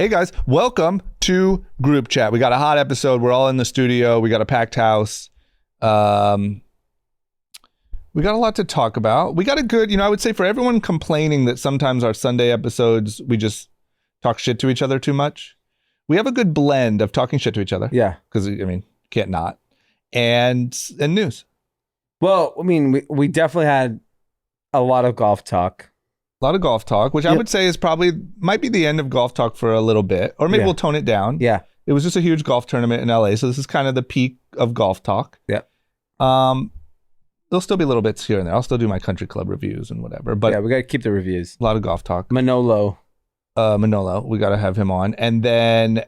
Hey guys, welcome to Group Chat. We got a hot episode. We're all in the studio. We got a packed house. We got a lot to talk about. We got a good, I would say for everyone complaining that sometimes our Sunday episodes, we just talk shit to each other too much. We have a good blend of talking shit to each other. Yeah. Because, can't not. And news. Well, we definitely had a lot of golf talk. A lot of golf talk, which I would say might be the end of golf talk for a little bit. Or maybe we'll tone it down. Yeah. It was just a huge golf tournament in LA. So this is kind of the peak of golf talk. Yeah. There'll still be little bits here and there. I'll still do my country club reviews and whatever. But yeah, we got to keep the reviews. A lot of golf talk. Manolo, we got to have him on. And then,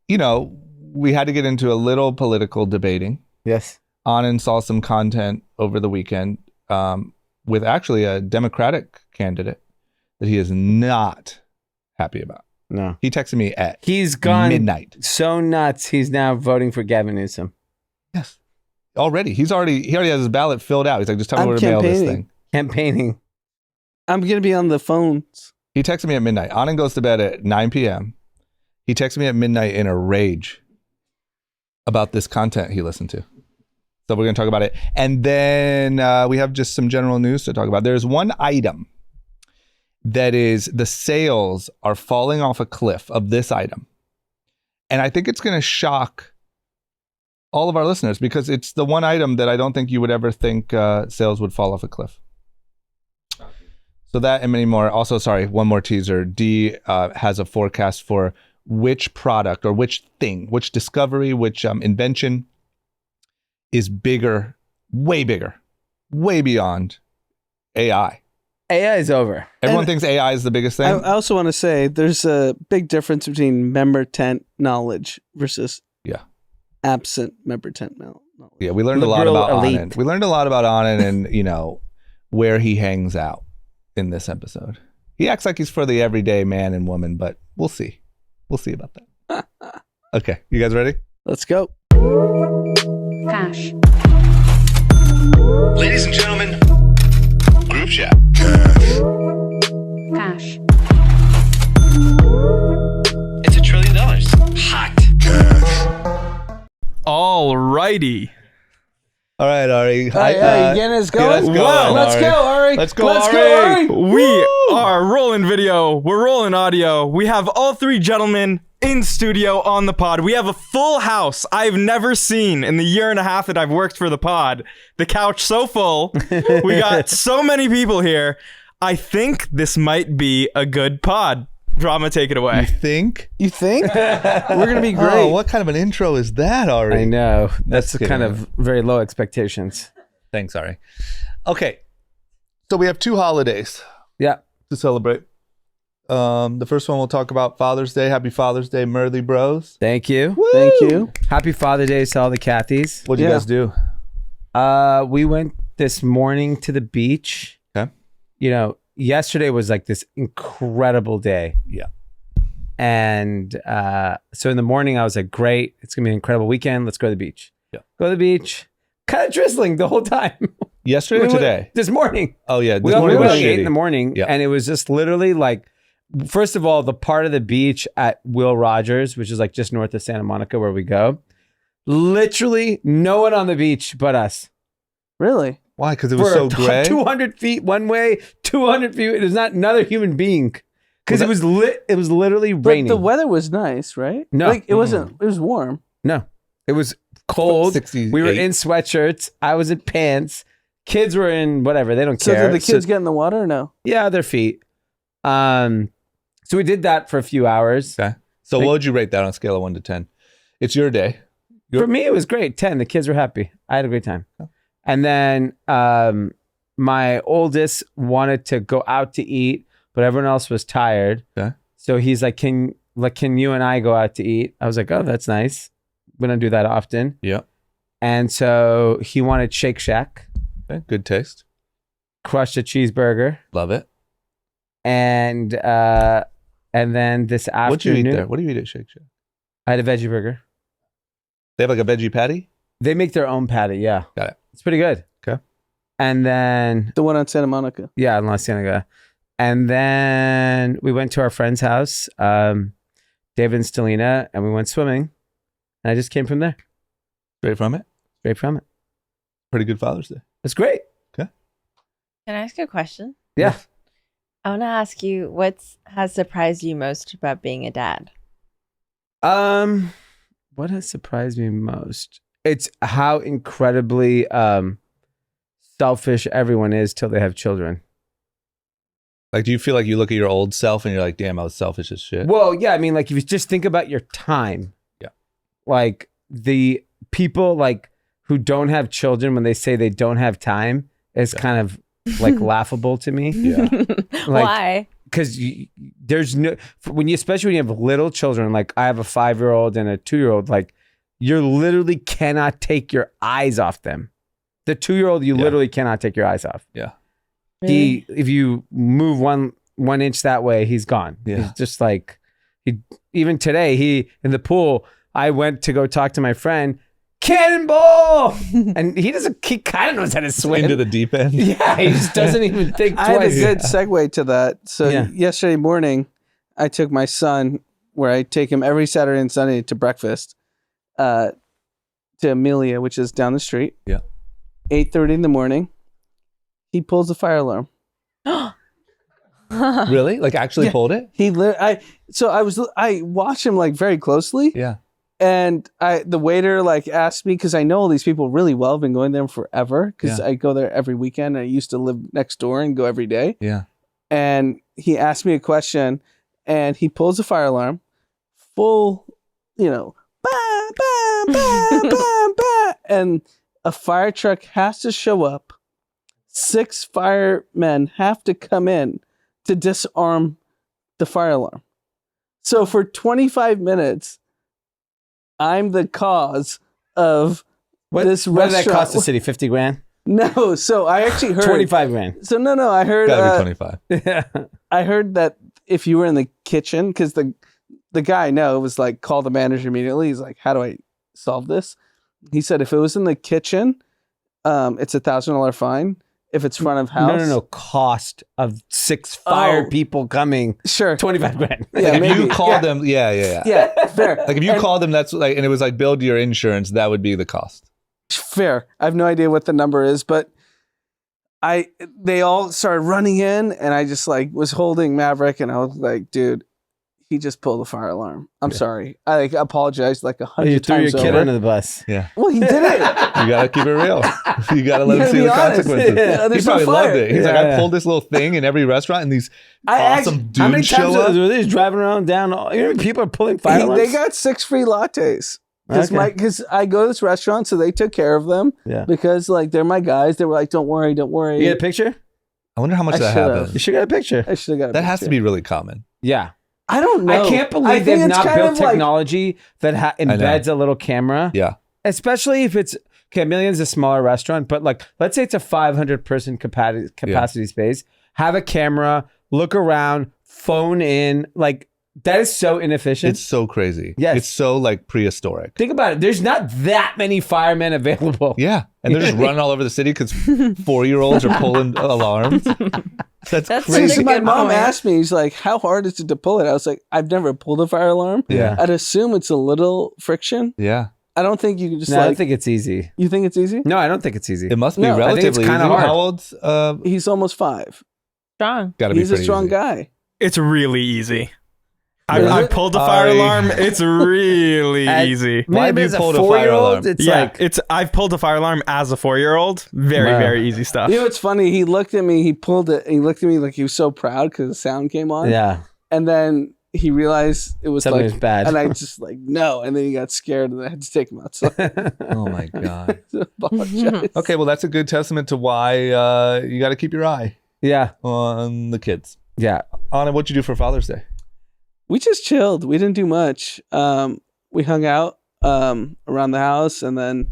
we had to get into a little political debating. Yes. Anand saw some content over the weekend with actually a Democratic candidate that he is not happy about. No. He texted me at He's gone midnight. So nuts. He's now voting for Gavin Newsom. Yes. Already. He already has his ballot filled out. He's like, just tell me where to mail this thing. Campaigning. I'm going to be on the phones. He texted me at midnight. Anand goes to bed at 9 p.m. He texted me at midnight in a rage about this content he listened to. So we're going to talk about it. And then we have just some general news to talk about. There's one item that is the sales are falling off a cliff of this item. And I think it's going to shock all of our listeners because it's the one item that I don't think you would ever think sales would fall off a cliff. So that and many more. Also, sorry, one more teaser. D has a forecast for which product or which thing, which discovery, which invention is bigger, way beyond AI. AI is over. Everyone thinks AI is the biggest thing. I also want to say there's a big difference between member tent knowledge versus absent member tent knowledge. Yeah, we learned a lot about elite. Anand. We learned a lot about Anand and, where he hangs out in this episode. He acts like he's for the everyday man and woman, but we'll see. We'll see about that. Okay, you guys ready? Let's go. Cash. Ladies and gentlemen, Group Chat. Cash. It's $1 trillion. Hot. Alrighty. All right, Ari. You getting us going? Let's go, Ari. Let's go, Ari. We are rolling video. We're rolling audio. We have all three gentlemen in studio on the pod. We have a full house. I've never seen in the year and a half that I've worked for the pod. The couch so full. We got so many people here. I think this might be a good pod. Drama, take it away. You think? We're going to be great. Oh, what kind of an intro is that, Ari? I know. That's That's kind of very low expectations. Thanks, Ari. Okay, so we have two holidays Yeah. to celebrate. The first one we'll talk about Father's Day. Happy Father's Day, Murthy Bros. Thank you. Thank you. Happy Father Day to all the Cathys. What'd you guys do? We went this morning to the beach. Okay. Yesterday was like this incredible day. Yeah. And so in the morning, I was like, great. It's going to be an incredible weekend. Let's go to the beach. Yeah. Go to the beach. Kind of drizzling the whole time. Yesterday or today? This morning. Oh, yeah. We This morning went was at 8 in shitty. the morning. Yeah. And it was just literally like, first of all, the part of the beach at Will Rogers, which is like just north of Santa Monica where we go, literally no one on the beach but us. Really? Why? Because it was so gray? 200 feet one way, 200 feet. There's not another human being. Because it was literally raining. But the weather was nice, right? No. Like, it wasn't, it was warm. No. It was cold. 68. We were in sweatshirts. I was in pants. Kids were in whatever. They don't So care. did the kids get in the water or no? Yeah, their feet. So we did that for a few hours. Okay. So what would you rate that on a scale of 1 to 10? It's your day. For me, it was great. 10. The kids were happy. I had a great time. And then my oldest wanted to go out to eat, but everyone else was tired. Okay. So he's like, can you and I go out to eat? I was like, oh, that's nice. We don't do that often. Yeah. And so he wanted Shake Shack. Okay. Good taste. Crushed a cheeseburger. Love it. And then this afternoon. What'd you eat there? What do you eat at Shake Shack? I had a veggie burger. They have like a veggie patty? They make their own patty, yeah. Got it. It's pretty good. Okay. And then, The one on Santa Monica. yeah, in La Cienega. And then we went to our friend's house. David and Stelina, and we went swimming. And I just came from there. Straight from it. Straight from it. Pretty good Father's Day. It's great. Okay. Can I ask you a question? Yeah. I want to ask you what has surprised you most about being a dad? What has surprised me most? It's how incredibly selfish everyone is till they have children. Like, do you feel like you look at your old self and you're like, damn, I was selfish as shit? Well, yeah, I mean, like if you just think about your time. Yeah. Like the people like who don't have children when they say they don't have time is kind of like laughable to me. Yeah. Like, Why? because there's no especially when you have little children. Like I have a 5-year-old and a 2-year-old. Like you literally cannot take your eyes off them. The 2-year-old, you literally cannot take your eyes off. Yeah. Really? If you move one inch that way, he's gone. Yeah. He's just like even today. In the pool. I went to go talk to my friend. Cannonball, and he kind of knows how to swim Into the deep end. Yeah, he just doesn't even think I had a twice. good segue to that. So Yeah. yesterday morning, I took my son, where I take him every Saturday and Sunday to breakfast, to Amelia, which is down the street. Yeah. 8:30 in the morning. He pulls the fire alarm. Really? Like actually pulled it? I watched him like very closely. Yeah. And the waiter like asked me, because I know all these people really well. I've been going there forever because I go there every weekend. I used to live next door and go every day. Yeah. And he asked me a question, and he pulls the fire alarm, full, bah, bah, bah, bah, bah, and a fire truck has to show up. 6 firemen have to come in to disarm the fire alarm. So for 25 minutes, I'm the cause of this What did restaurant. that cost the city? 50 grand? No, so I actually heard 25 grand. So no, I heard Gotta be 25. Yeah. I heard that if you were in the kitchen, because the guy I know was like, call the manager immediately. He's like, how do I solve this? He said if it was in the kitchen, it's $1,000 fine. If it's front of house, No. Cost of 6 fire people coming. sure, 25 grand. Yeah, Like if maybe. you called them, yeah. Yeah, fair. Like if you called them, that's like, and it was like billed to your insurance, that would be the cost. Fair. I have no idea what the number is, but they all started running in, and I just like was holding Maverick, and I was like, dude, he just pulled the fire alarm. I'm sorry. I like apologized like 100 You threw times your kid over. under the bus. Yeah. Well, he did it. You gotta keep it real. You gotta let You him gotta see be the honest. consequences. Yeah, He there's no probably fire. loved it. He's like, Yeah. I pulled this little thing in every restaurant, and these awesome How many dudes times show up. were they just driving around down? People are pulling fire alarms? They got 6 free lattes. Okay. Because I go to this restaurant, so they took care of them. Yeah. Because like they're my guys. They were like, don't worry. You get a picture? I wonder how much I that should've. happens. You should get a picture. I should have got a That has to picture. be really common. Yeah. I don't know. I can't I believe think they've it's not kind built of like- technology that embeds a little camera. Yeah. Especially if it's, okay, Million's a smaller restaurant, but like, let's say it's a 500 person capacity space. Have a camera, look around, phone in. Like, that is so inefficient. It's so crazy. Yes. It's so like prehistoric. Think about it. There's not that many firemen available. Yeah. And they're just running all over the city because 4-year-olds are pulling alarms. That's That's crazy. such a My good mom point. asked me, he's like, how hard is it to pull it? I was like, I've never pulled a fire alarm. Yeah. I'd assume it's a little friction. Yeah. I don't think you can just No, I like, don't think it's easy. you think it's easy? No, I don't think it's easy. It must be No, I think it's relatively kinda easy. hard. How old's He's almost 5. Strong. gotta be He's a pretty strong easy. guy. It's really easy. Really? I pulled the fire I- alarm. It's really At- easy. Why have Maybe you as a pulled a fire 4-year-old, alarm? it's Yeah, like, I've pulled a fire alarm as a 4-year-old. Very, Wow. very easy stuff. You know what's funny? He looked at me, he pulled it, and he looked at me like he was so proud because the sound came on. yeah, And then he realized it was something like, was bad. and I just like, no. And then he got scared, and I had to take him outside. Oh my God. to apologize. Okay, well, that's a good testament to why you got to keep your eye yeah, on the kids. yeah. Anna, what'd you do for Father's Day? We just chilled. We didn't do much. We hung out around the house, and then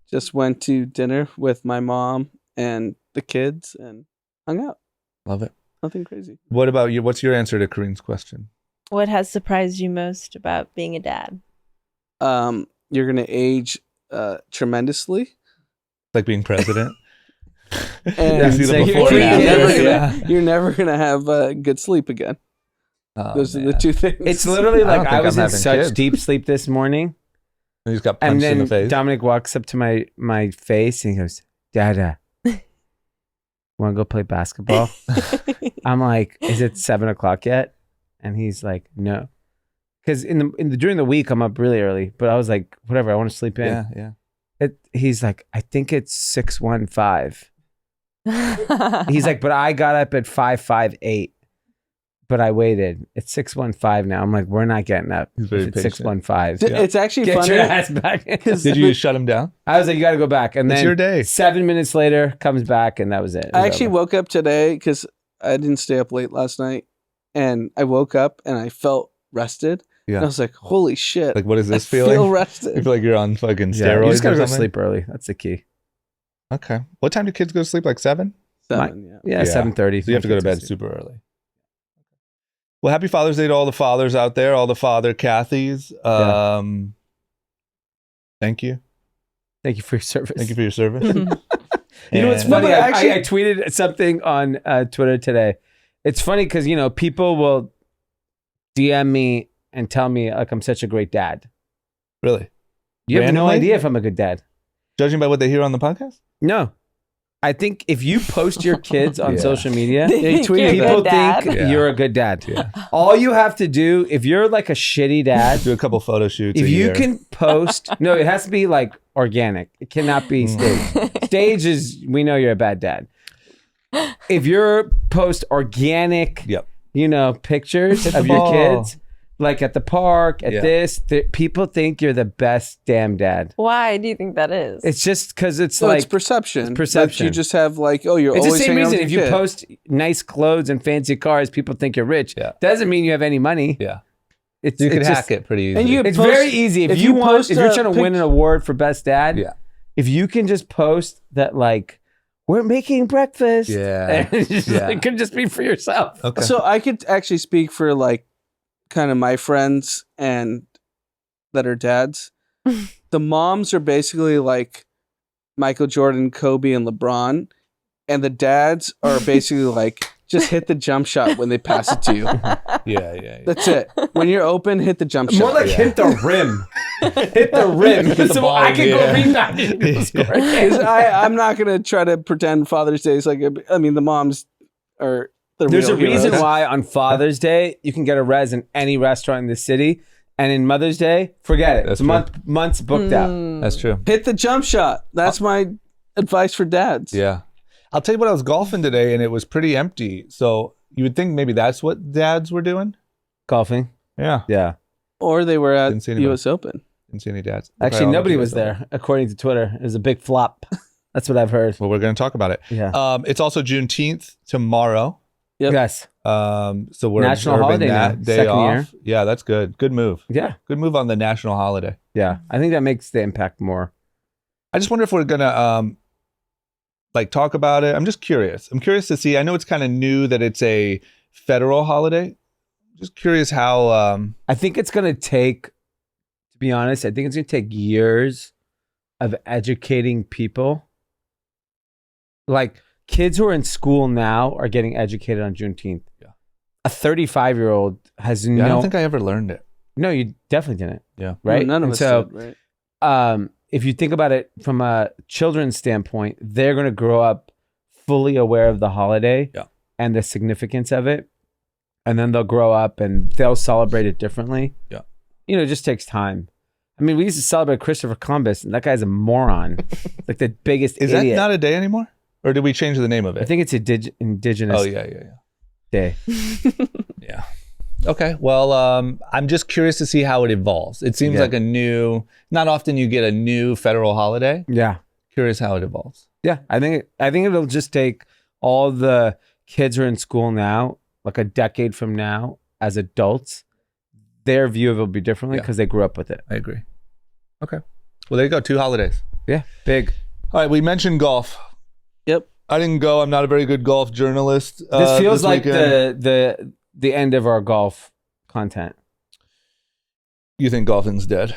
just went to dinner with my mom and the kids and hung out. Love it. Nothing crazy. What about you? What's your answer to Kareen's question? What has surprised you most about being a dad? You're gonna age tremendously. Like being president? And You see so the you're before and never after? gonna- Yeah. you're never gonna have good sleep again. Oh, Those are the man. two things. It's literally I don't like think I was I'm in having such kids. deep sleep this morning. And he's got And punched in then the face. Dominic walks up to my face and he goes, Dada, want to go play basketball? I'm like, is it 7:00 yet? And he's like, no. Because during the week, I'm up really early. But I was like, whatever, I want to sleep in. Yeah. He's like, I think it's 6:15. He's like, but I got up at 5:58. But I waited. It's 6:15 now. I'm like, we're not getting up. He's very If it's patient. 6:15. It's actually Get funny. your ass back. Did you shut him down? I was like, you got to go back. And It's then your day. 7 minutes later, comes back, and that was it. It I was actually over. woke up today because I didn't stay up late last night, and I woke up and I felt rested. Yeah. And I was like, "Holy shit!" Like, what is this I feeling? feel You rested. feel like you're on fucking Yeah, steroids you just got to or go to something? sleep early. That's the key. Okay. What time do kids go to sleep? Like 7? 7, yeah. Yeah, Yeah. 7:30. So you have to go to bed super early. Well, happy Father's Day to all the fathers out there, all the father Kathys. Thank you. Thank you for your service. Thank you for your service. You know what's And- funny? No, but actually- I tweeted something on Twitter today. It's funny because, people will DM me and tell me like I'm such a great dad. Really? You have no Randomly? idea if I'm a good dad. Judging by what they hear on the podcast? No. I think if you post your kids on Yeah. social media, They tweet You're a it. people good dad. think Yeah. you're a good dad. Yeah. All you have to do, if you're like a shitty dad, Do a couple photo shoots. if a you year. can post, no, it has to be like organic. It cannot be staged. Stage is, we know you're a bad dad. If you're post organic, Yep. pictures Hit the of your ball. kids, like at the park, at Yeah. people think you're the best damn dad. Why do you think that is? It's just because it's So like, it's perception. it's perception. That you just have like, oh, you're it's the always same hanging out reason with if your you kid. post nice clothes and fancy cars, people think you're rich. Yeah. Doesn't mean you have any money. Yeah. It's, You can it's hack just- it pretty easily. And you It's post- very easy. If if you you want, post if you're a trying to win an award for best dad, Yeah. if you can just post that, like, we're making breakfast. Yeah. And Yeah. it could just be for yourself. Okay. So I could actually speak for like kind of my friends and that are dads. The moms are basically like Michael Jordan, Kobe, and LeBron, and the dads are basically like just hit the jump shot when they pass it to you. yeah. That's it. When you're open, hit the jump shot. More like Yeah. hit the rim. Hit the rim. Hit the so ball, I can yeah. go rebound and go score. 'Cause I'm not gonna try to pretend Father's Day is like. I mean, the moms are. There's a real reason heroes. why on Father's Day you can get a res in any restaurant in the city, and in Mother's Day, forget it. That's It's months booked out. That's true. Hit the jump shot. That's my advice for dads. Yeah. I'll tell you what, I was golfing today and it was pretty empty. So you would think maybe that's what dads were doing? Golfing. Yeah. Yeah. Or they were at Didn't see anybody. U.S. Open. Didn't see any dads. Actually, Probably all nobody the was kids there, according to Twitter. It was a big flop. That's what I've heard. Well, we're going to talk about it. Yeah. It's also Juneteenth tomorrow. Yep. Yes. So we're National observing holiday that now, day second off. year. Yeah, that's good. Good move. Yeah. Good move on the national holiday. Yeah. I think that makes the impact more. I just wonder if we're gonna like talk about it. I'm just curious. I'm curious to see. I know it's kind of new that it's a federal holiday. Just curious how. I think it's going to take, to be honest, I think it's going to take years of educating people. Like kids who are in school now are getting educated on Juneteenth. Yeah. A 35-year-old has I don't think I ever learned it. no, you definitely didn't. Yeah. Right. None of And us so, did, right? if you think about it from a children's standpoint, they're going to grow up fully aware of the holiday Yeah. and the significance of it. And then they'll grow up and they'll celebrate it differently. Yeah. It just takes time. I mean, we used to celebrate Christopher Columbus, and that guy's a moron. Like the biggest Is idiot. that not a day anymore? Or did we change the name of it? I think it's Indigenous Oh, yeah. Day. Yeah. Okay. Well, I'm just curious to see how it evolves. It seems Yeah. like a new, not often you get a new federal holiday. Yeah. Curious how it evolves. Yeah. I think it'll just take all the kids who are in school now, like a decade from now, as adults, their view of it will be differently Yeah. because they grew up with it. I agree. Okay. Well, there you go. 2 holidays. Yeah. Big. All right. We mentioned golf. Yep. I didn't go. I'm not a very good golf journalist. This feels like weekend. the end of our golf content. You think golfing's dead?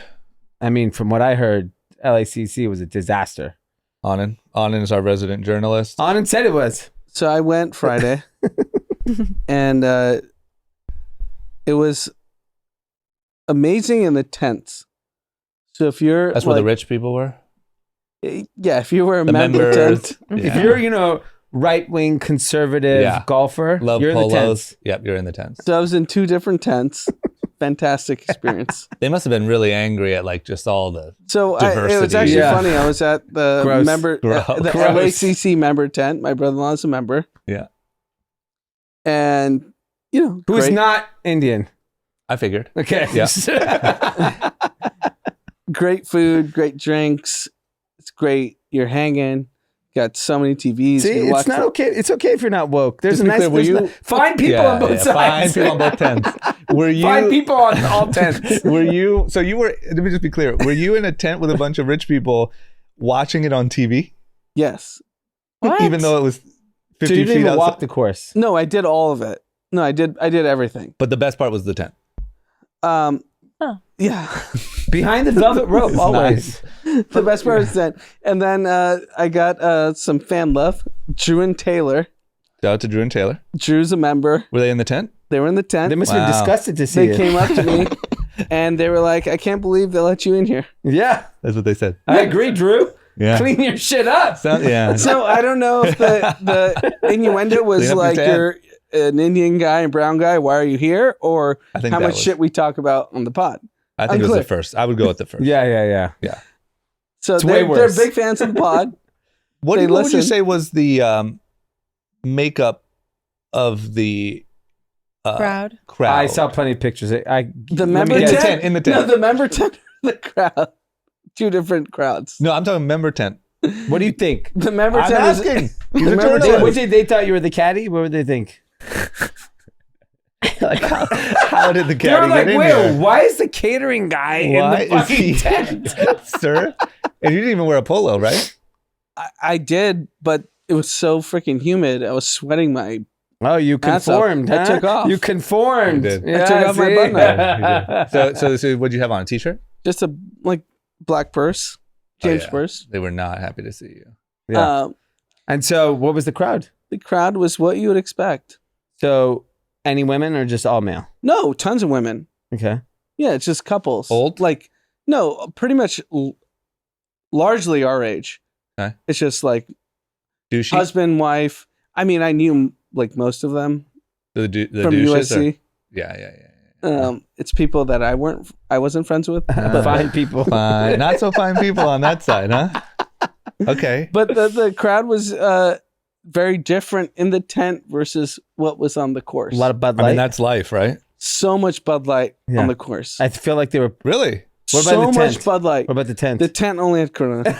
I mean, from what I heard, LACC was a disaster. Anand is our resident journalist. Anand said it was. So I went Friday, and It was amazing in the tents. So if you're That's where the rich people were. yeah, if you were a The member members. tent, If you're, right-wing conservative golfer, Love you're in the polos. tent. Yep, you're in the tents. so I was in 2 different tents. Fantastic experience. They must have been really angry at like just all the. So it was Diversity. actually Yeah. funny. I was at the Gross. member, the Gross. LACC member tent. My brother-in-law is a member. Yeah. And, Who's great, not Indian. I figured. Okay. Yeah. great food, great drinks. It's great. You're hanging. Got so many TVs. See, You it's watch not okay. It's okay if you're not woke. There's Just a be nice. clear, were there's you- no- find people on both Find sides. people on both tents. Were you? Find people on all tents. Were you? So you were. Let me just be clear. Were you in a tent with a bunch of rich people watching it on TV, Yes. What? even though it was 50 So you didn't feet even outside? walk the course. No, I did all of it. No, I did everything. But the best part was the tent. Yeah. Behind the velvet rope, always. The best part is that. And then I got some fan love. Drew and Taylor. Shout out to Drew and Taylor. Drew's a member. Were they in the tent? They were in the tent. They must have been Wow. disgusted to see They it. came up to me and they were like, I can't believe they let you in here. Yeah, That's what they said. I agree, Drew. Yeah. Clean your shit up. Yeah. So I don't know if the innuendo Clean was up your like tent. you're an Indian guy and brown guy. Why are you here? Or I think how that much was- shit we talk about on the pod. I think it was Unclear. the first. I would go with the first. Yeah. So It's way they're worse. big fans of the pod. What They would you listen. say was the makeup of the Crowd. crowd? I saw plenty of pictures. The let me member guess. tent. In the tent. No, the member tent. The crowd. 2 different crowds. No, I'm talking member tent. What do you think? The member I'm tent. asking. He's a member journalist. tent- What did they thought you were the caddy? What would they think? Like, how did the They were caddy like, get in "Wait, here? why is the catering guy Why in the is he fucking tent?" sir? And you didn't even wear a polo, right? I did, but it was so freaking humid. I was sweating my. Oh, you Ass up. conformed. I huh? took off. You conformed. You did. Yeah, I took off my see? button So what'd you have on? A t-shirt? Just a black purse. James Oh, yeah. purse. They were not happy to see you. Yeah. And so, what was the crowd? The crowd was what you would expect. So, any women or just all male? No, tons of women. Okay. Yeah, it's just couples. Old? Like, no, pretty much largely our age. Okay. It's just like Douchey? husband, wife. I mean, I knew like most of them The from douches? USC. Or? Yeah. It's people that I wasn't friends with. But, Fine people. Fine. Not so fine people on that side, huh? Okay. but the crowd was very different in the tent versus what was on the course. A lot of Bud I Light. mean, that's life, right? So much Bud Light Yeah. on the course. I feel like they were. Really? What about so the much tent? Bud Light. What about the tent? The tent only had Corona.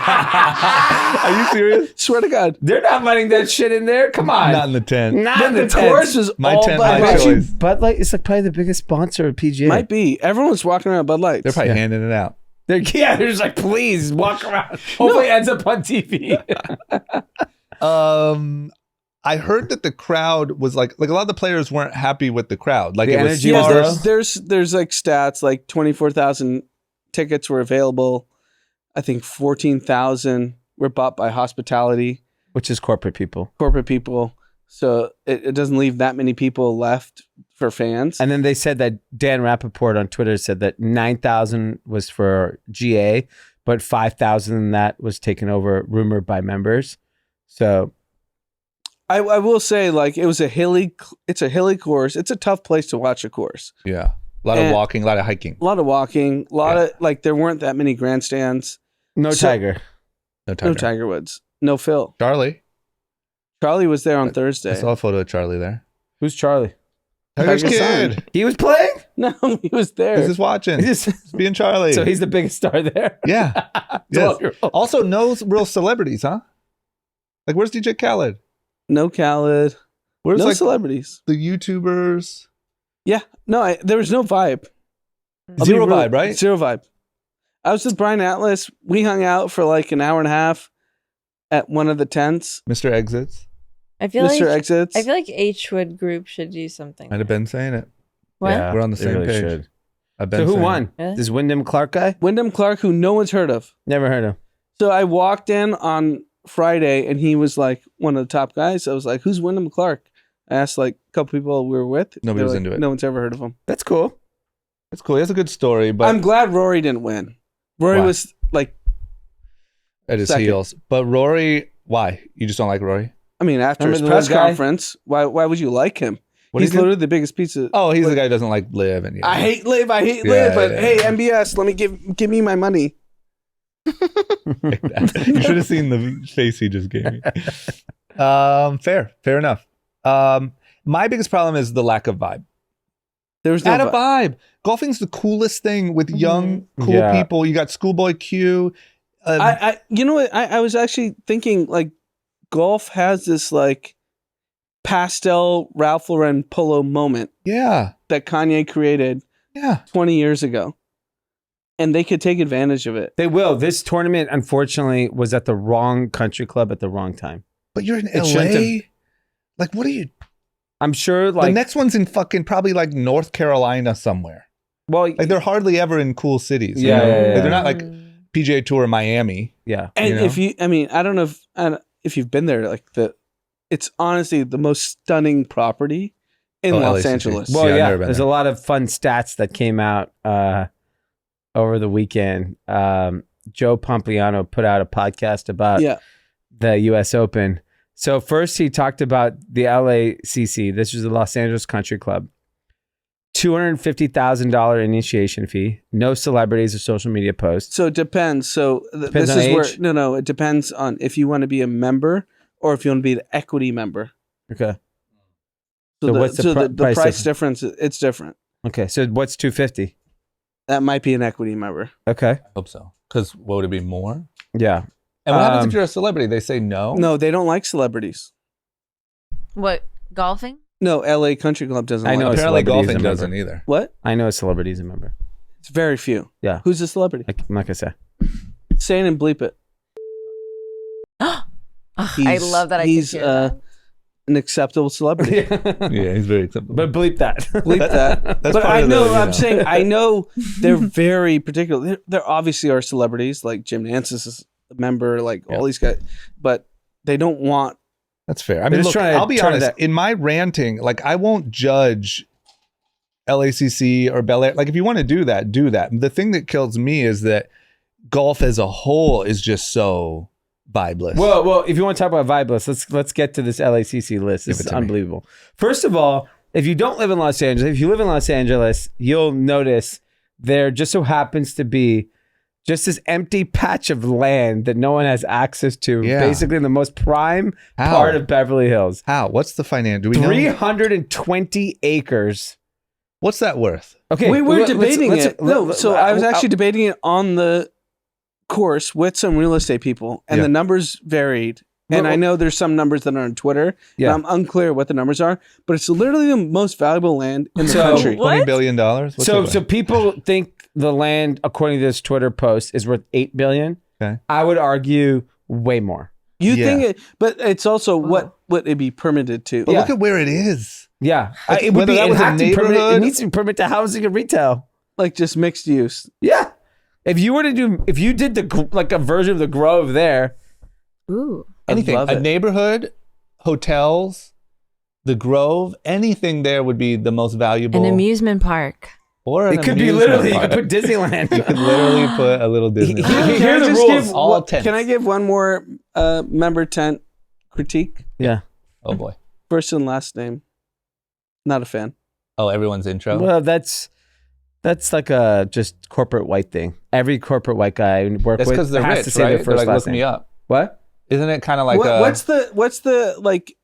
Are you serious? Swear to God. They're not letting that shit in there. Come on. Not in the tent. Not in The the tent. course was My all tent, Bud my Light. choice. Bud Light is like probably the biggest sponsor of PGA. Might be. Everyone was walking around Bud Lights. They're probably handing it out. They're just like, please walk around. Hopefully it ends up on TV. I heard that the crowd was like a lot of the players weren't happy with the crowd. Like The it was energy was sparse. low? there's like stats like 24,000 tickets were available. I think 14,000 were bought by hospitality, Which is corporate people. corporate people. So it doesn't leave that many people left for fans. And then they said that Dan Rappaport on Twitter said that 9,000 was for GA, but 5,000 that was taken over, rumored by members. So I will say, like, it's a hilly course. It's a tough place to watch a course. Yeah. A lot of And- walking, a lot of hiking. A lot of walking, a lot of like there weren't that many grandstands. no So- Tiger. No Tiger. No Tiger Woods. No Phil. Charlie. Charlie was there on I Thursday. saw a photo of Charlie there. Who's Charlie? Tiger's Tiger's son. kid. He was playing? No, he was there. He's just watching. He's He's being Charlie. so he's the biggest star there. yeah. Yes. 12-year-old. Also, no real celebrities, huh? Like, where's DJ Khaled? No Khaled. Where's No like celebrities. the YouTubers? Yeah. No, there was no vibe. I'll Zero be real- vibe, right? Zero vibe. I was with Brian Atlas. We hung out for like an hour and a half at one of the tents. Mr. Exits. I feel Mr. like Exits. I feel like H-Wood Group should do something. I'd have been saying it. What? Yeah, We're on the they same really page. should. I've been So who saying won? Really? This Wyndham Clark guy? Wyndham Clark, who no one's heard of. Never heard of. So I walked in on Friday and he was like one of the top guys. I was like, who's Wyndham Clark? I asked like a couple people we were with. Nobody They're was like, into it. No one's ever heard of him. That's cool. It's cool. He has a good story, but I'm glad Rory didn't win. Rory Why? was like, at his second. heels. But Rory, why? You just don't like Rory? I mean, after Remember his the press little guy? conference, why would you like him? What He's do you do? literally the biggest pizza. Oh, he's the guy who doesn't like live. And I hate Live. I hate Yeah, Live. But yeah, hey, yeah. MBS, let me give me my money. You should have seen the face he just gave me. Fair enough. My biggest problem is the lack of vibe. There was no Add a vi- vibe. Golfing's the coolest thing with young, cool Yeah. people. You got Schoolboy Q. I you know what? I was actually thinking like golf has this like pastel Ralph Lauren polo moment Yeah. that Kanye created Yeah. 20 years ago. And they could take advantage of it. They will. This tournament, unfortunately, was at the wrong country club at the wrong time. But you're in It shouldn't LA. Like, what are you? I'm sure, The like, next one's in fucking probably like North Carolina somewhere. well, Like, they're hardly ever in cool cities. Yeah, yeah, Like, yeah. they're not like PGA Tour Miami. yeah. And You know? if you, I mean, I don't know if you've been there, like it's honestly the most stunning property in Oh, Los LACC. Angeles. Well, Yeah, I've yeah. never been There's there. a lot of fun stats that came out over the weekend. Joe Pompliano put out a podcast about Yeah. the U.S. Open. So first he talked about the LACC. This is the Los Angeles Country Club. $250,000 initiation fee. No celebrities or social media posts. So it depends. So Depends this on is where age? no, it depends on if you want to be a member or if you want to be the equity member. Okay. So, So the, what's the so pri- the price price difference? It's different. Okay. So what's 250? That might be an equity member. Okay. I hope so. Because what would it be more? Yeah. And what happens Um, if you're a celebrity? They say no? No, they don't like celebrities. What, golfing? No, LA Country Club doesn't. I like know it. Apparently celebrities golfing a member. doesn't either. What? I know a celebrity is a member. It's very few. Yeah. Who's the celebrity? I'm not gonna say. Say it and bleep it. I He's- love that I he's could hear that. an acceptable celebrity. Yeah, he's very acceptable. But bleep that. Bleep that. That's But part I of the, know. you I'm know. saying I know they're very particular. There obviously are celebrities like Jim Nance is a member, like all these guys, but they don't want. That's fair. I They're mean, just look, trying to I'll be turn honest. that- In my ranting, like, I won't judge LACC or Bel Air. Like, if you want to do that, do that. The thing that kills me is that golf as a whole is just so vibeless. Well, if you want to talk about vibeless, let's get to this LACC list. Give This it is to me. unbelievable. First of all, if you don't live in Los Angeles, if you live in Los Angeles, you'll notice there just so happens to be just this empty patch of land that no one has access to, Yeah. basically in the most prime How? part of Beverly Hills. How? What's the finance? Do we know? 320 acres. What's that worth? Okay, we were let's- debating let's- it. No, so I was I'll- actually debating it on the course with some real estate people, and Yeah. the numbers varied. And Well, I know there's some numbers that are on Twitter. Yeah. And I'm unclear what the numbers are, but it's literally the most valuable land in the So- country. What? $20 billion? What's So it worth? people think the land, according to this Twitter post, is worth $8 billion. Okay. I would argue way more. You Yeah. think it, but it's also what would it be permitted to? But Yeah. look at where it is. Yeah, Like, it would whether be. that It was a has to be permit. It neighborhood- needs to be permit to housing and retail. Like just mixed use. Yeah, if you did like a version of the Grove there, Ooh. Anything. love A it. neighborhood, hotels, the Grove, anything there would be the most valuable. An amusement park. Or an it could be amusement literally. You park. could put Disneyland. You could literally put a little Disney. Here Can are I the just rules. give All one- tents. Can I give one more member tent critique? Yeah. Oh boy. First and last name. Not a fan. Oh, everyone's intro. Well, that's like a just corporate white thing. Every corporate white guy I work That's with because they're has rich, to say right? their They're first like, last look name. me up. What? Isn't it kind of like what's the like?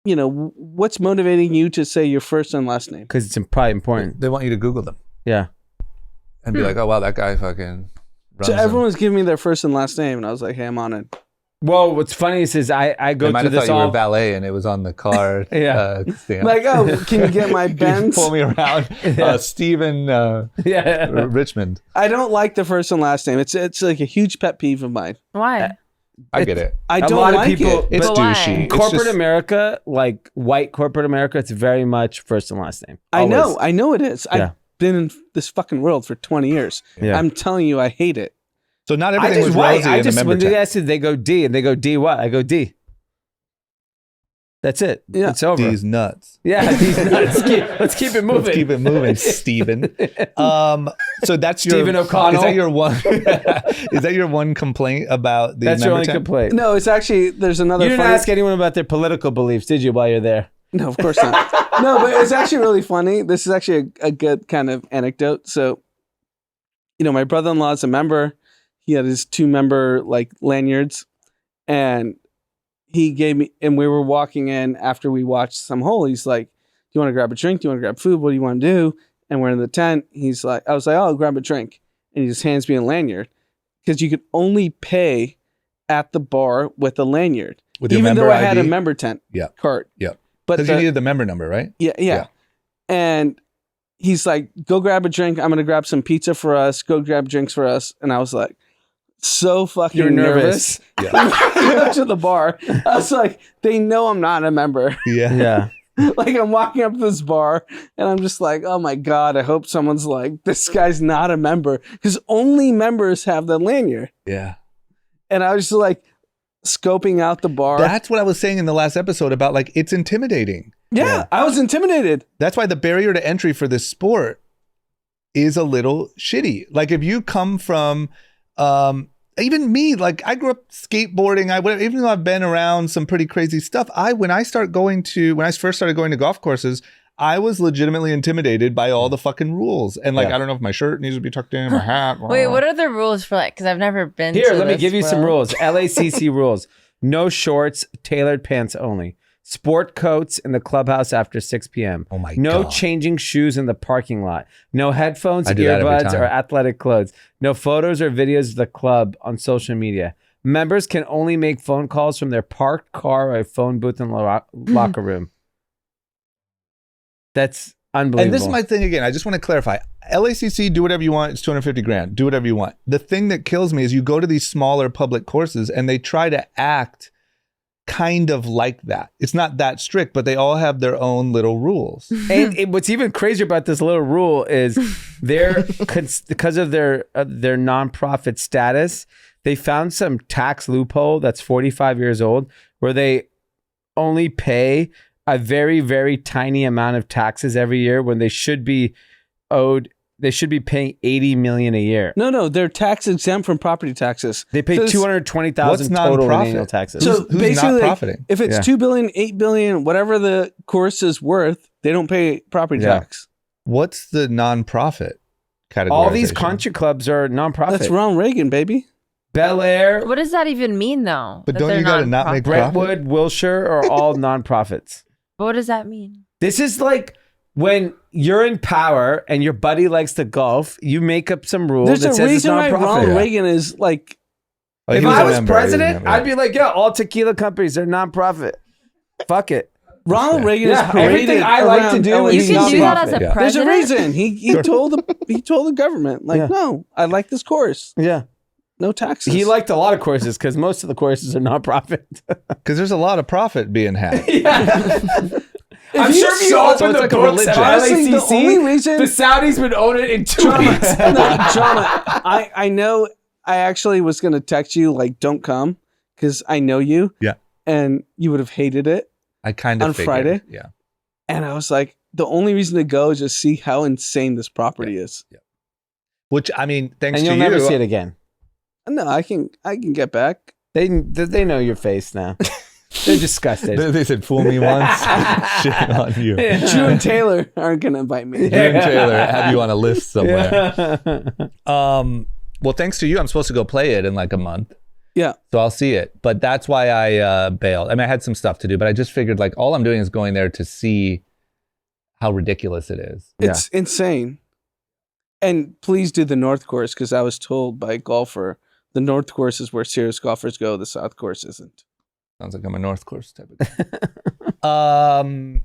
You know, what's motivating you to say your first and last name? Because it's probably important. they want you to Google them Yeah. and be like, oh wow, that guy fucking. Runs So them. everyone was giving me their first and last name, and I was like, "Hey, I'm on it." Well, what's funny is I go They might through have thought this you were all. valet and it was on the card. Yeah. Stamp. Like, oh, can you get my You Benz? pull me around, Stephen Yeah. Richmond. I don't like the first and last name. It's like a huge pet peeve of mine. Why? I get it. I A don't lot of like people- it. It's But why? douchey. It's Corporate just- America, like white corporate America, it's very much first and last name. I Always. know it is. Yeah. I've been in this fucking world for 20 years. Yeah. I'm telling you, I hate it. So not I everything just was write. rosy I in the just member when they tent. ask it, they go D, and they go D what? I go D. That's it. Yeah. It's over. These nuts. Yeah, these nuts. Let's keep it moving. Let's keep it moving, Steven. So that's Stephen O'Connell. Is that your one? Is that your one complaint about the? That's your member only tent? complaint. No, it's actually there's another. You didn't funny- ask anyone about their political beliefs, did you, while you're there? No, of course not. No, but it's actually really funny. This is actually a good kind of anecdote. So, my brother-in-law is a member. He had his 2-member like lanyards, and he gave me. And we were walking in after we watched some hole. He's like, "Do you want to grab a drink? Do you want to grab food? What do you want to do?" And we're in the tent. He's like, "I was like, oh, I'll grab a drink," and he just hands me a lanyard because you could only pay at the bar with a lanyard, With your even though member I had a ID? member tent Yeah. card. Yeah. But Because you needed the member number, right? yeah. And he's like, "Go grab a drink. I'm gonna grab some pizza for us. Go grab drinks for us." And I was like, so fucking You're nervous. Up to the bar. I was like, they know I'm not a member. Yeah. Yeah. Like I'm walking up to this bar and I'm just like, oh my God, I hope someone's like, this guy's not a member. Because only members have the lanyard. Yeah. And I was just like scoping out the bar. That's what I was saying in the last episode about like it's intimidating. yeah, I was intimidated. That's why the barrier to entry for this sport is a little shitty. Like if you come from even me, like I grew up skateboarding. Even though I've been around some pretty crazy stuff, when I first started going to golf courses, I was legitimately intimidated by all the fucking rules. And like, I don't know if my shirt needs to be tucked in, my hat. Wait, what are the rules for like? Because I've never been. Here, to let me this give you some world. rules. LACC rules. No shorts, tailored pants only. Sport coats in the clubhouse after 6 p.m. Oh my No God. changing shoes in the parking lot. No headphones, I do that every earbuds, time. or athletic clothes. No photos or videos of the club on social media. Members can only make phone calls from their parked car or a phone booth in the locker room. That's unbelievable. And this is my thing again. I just want to clarify. LACC, do whatever you want. It's 250 grand. Do whatever you want. The thing that kills me is you go to these smaller public courses and they try to act kind of like that. It's not that strict, but they all have their own little rules. And what's even crazier about this little rule is because of their nonprofit status, they found some tax loophole that's 45 years old where they only pay a very, very tiny amount of taxes every year when they should be paying $80 million a year. No, they're tax exempt from property taxes. They pay So it's- $220,000 What's total in nonprofit? annual taxes. So Who's not basically, like, profiting? if it's Yeah. 2 billion, 8 billion, whatever the course is worth, they don't pay property Yeah. tax. What's the nonprofit category? All these country clubs are nonprofit. That's Ronald Reagan, baby. Bel Air, What does that even mean, though? But That don't they're you gotta not make non-profit? Brentwood, Wilshire are all nonprofits. But what does that mean? This is like when you're in power and your buddy likes to golf, you make up some rule There's that a says it's reason why nonprofit. Ronald Reagan is like, Oh, If he I a was member. He a president, member. I'd be like, yeah, all tequila companies are nonprofit. Fuck it. Ronald Reagan Yeah, is paraded everything I like to around do LA. is You can do that nonprofit. as a Yeah. There's a president. reason. He told the government, like, Yeah. no, I like this course. Yeah. No taxes. He liked a lot of courses because most of the courses are nonprofit. Because there's a lot of profit being had. I'm you sure if you saw- so open it's the like a books at religion. Honestly, the LACC, only reason- the Saudis would own it in 2 weeks. Drama. I know. I actually was gonna text you like, don't come, because I know you. Yeah. And you would have hated it. I kind of On figured. Friday? Yeah. And I was like, the only reason to go is just see how insane this property is. Which I mean, thanks And to you'll you. never see it again. No, I can get back. They know your face now. They're disgusted. They said, "Fool me once, shit on you." Drew and Taylor aren't gonna invite me. Drew and Taylor have you on a list somewhere. Yeah. Well, thanks to you, I'm supposed to go play it in like a month. Yeah. So I'll see it. But that's why I bailed. I mean, I had some stuff to do, but I just figured like all I'm doing is going there to see how ridiculous it is. It's insane. And please do the North Course, because I was told by a golfer, the North Course is where serious golfers go. The South Course isn't. Sounds like I'm a North Course type of guy.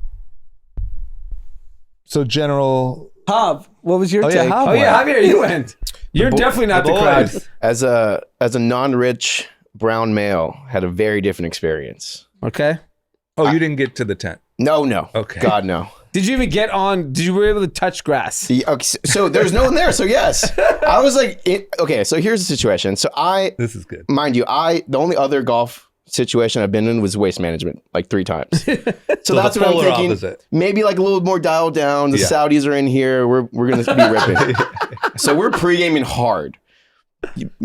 So general. Hav, what was your Oh, yeah, take? Hav. Oh yeah, Javier, you went. You're definitely not the crowd. boys. As a non-rich brown male, had a very different experience. Okay. Oh, you didn't get to the tent. No. Okay. God, no. Did you even get on? Did you were able to touch grass? Okay, so there's no one there. So yes, I was like, okay. So here's the situation. So This is good. mind you, the only other golf situation I've been in was waste management, like 3 times. So the that's what I'm polar thinking. opposite. Maybe like a little more dialed down. The Yeah. Saudis are in here. We're gonna be ripping. So we're pre-gaming hard.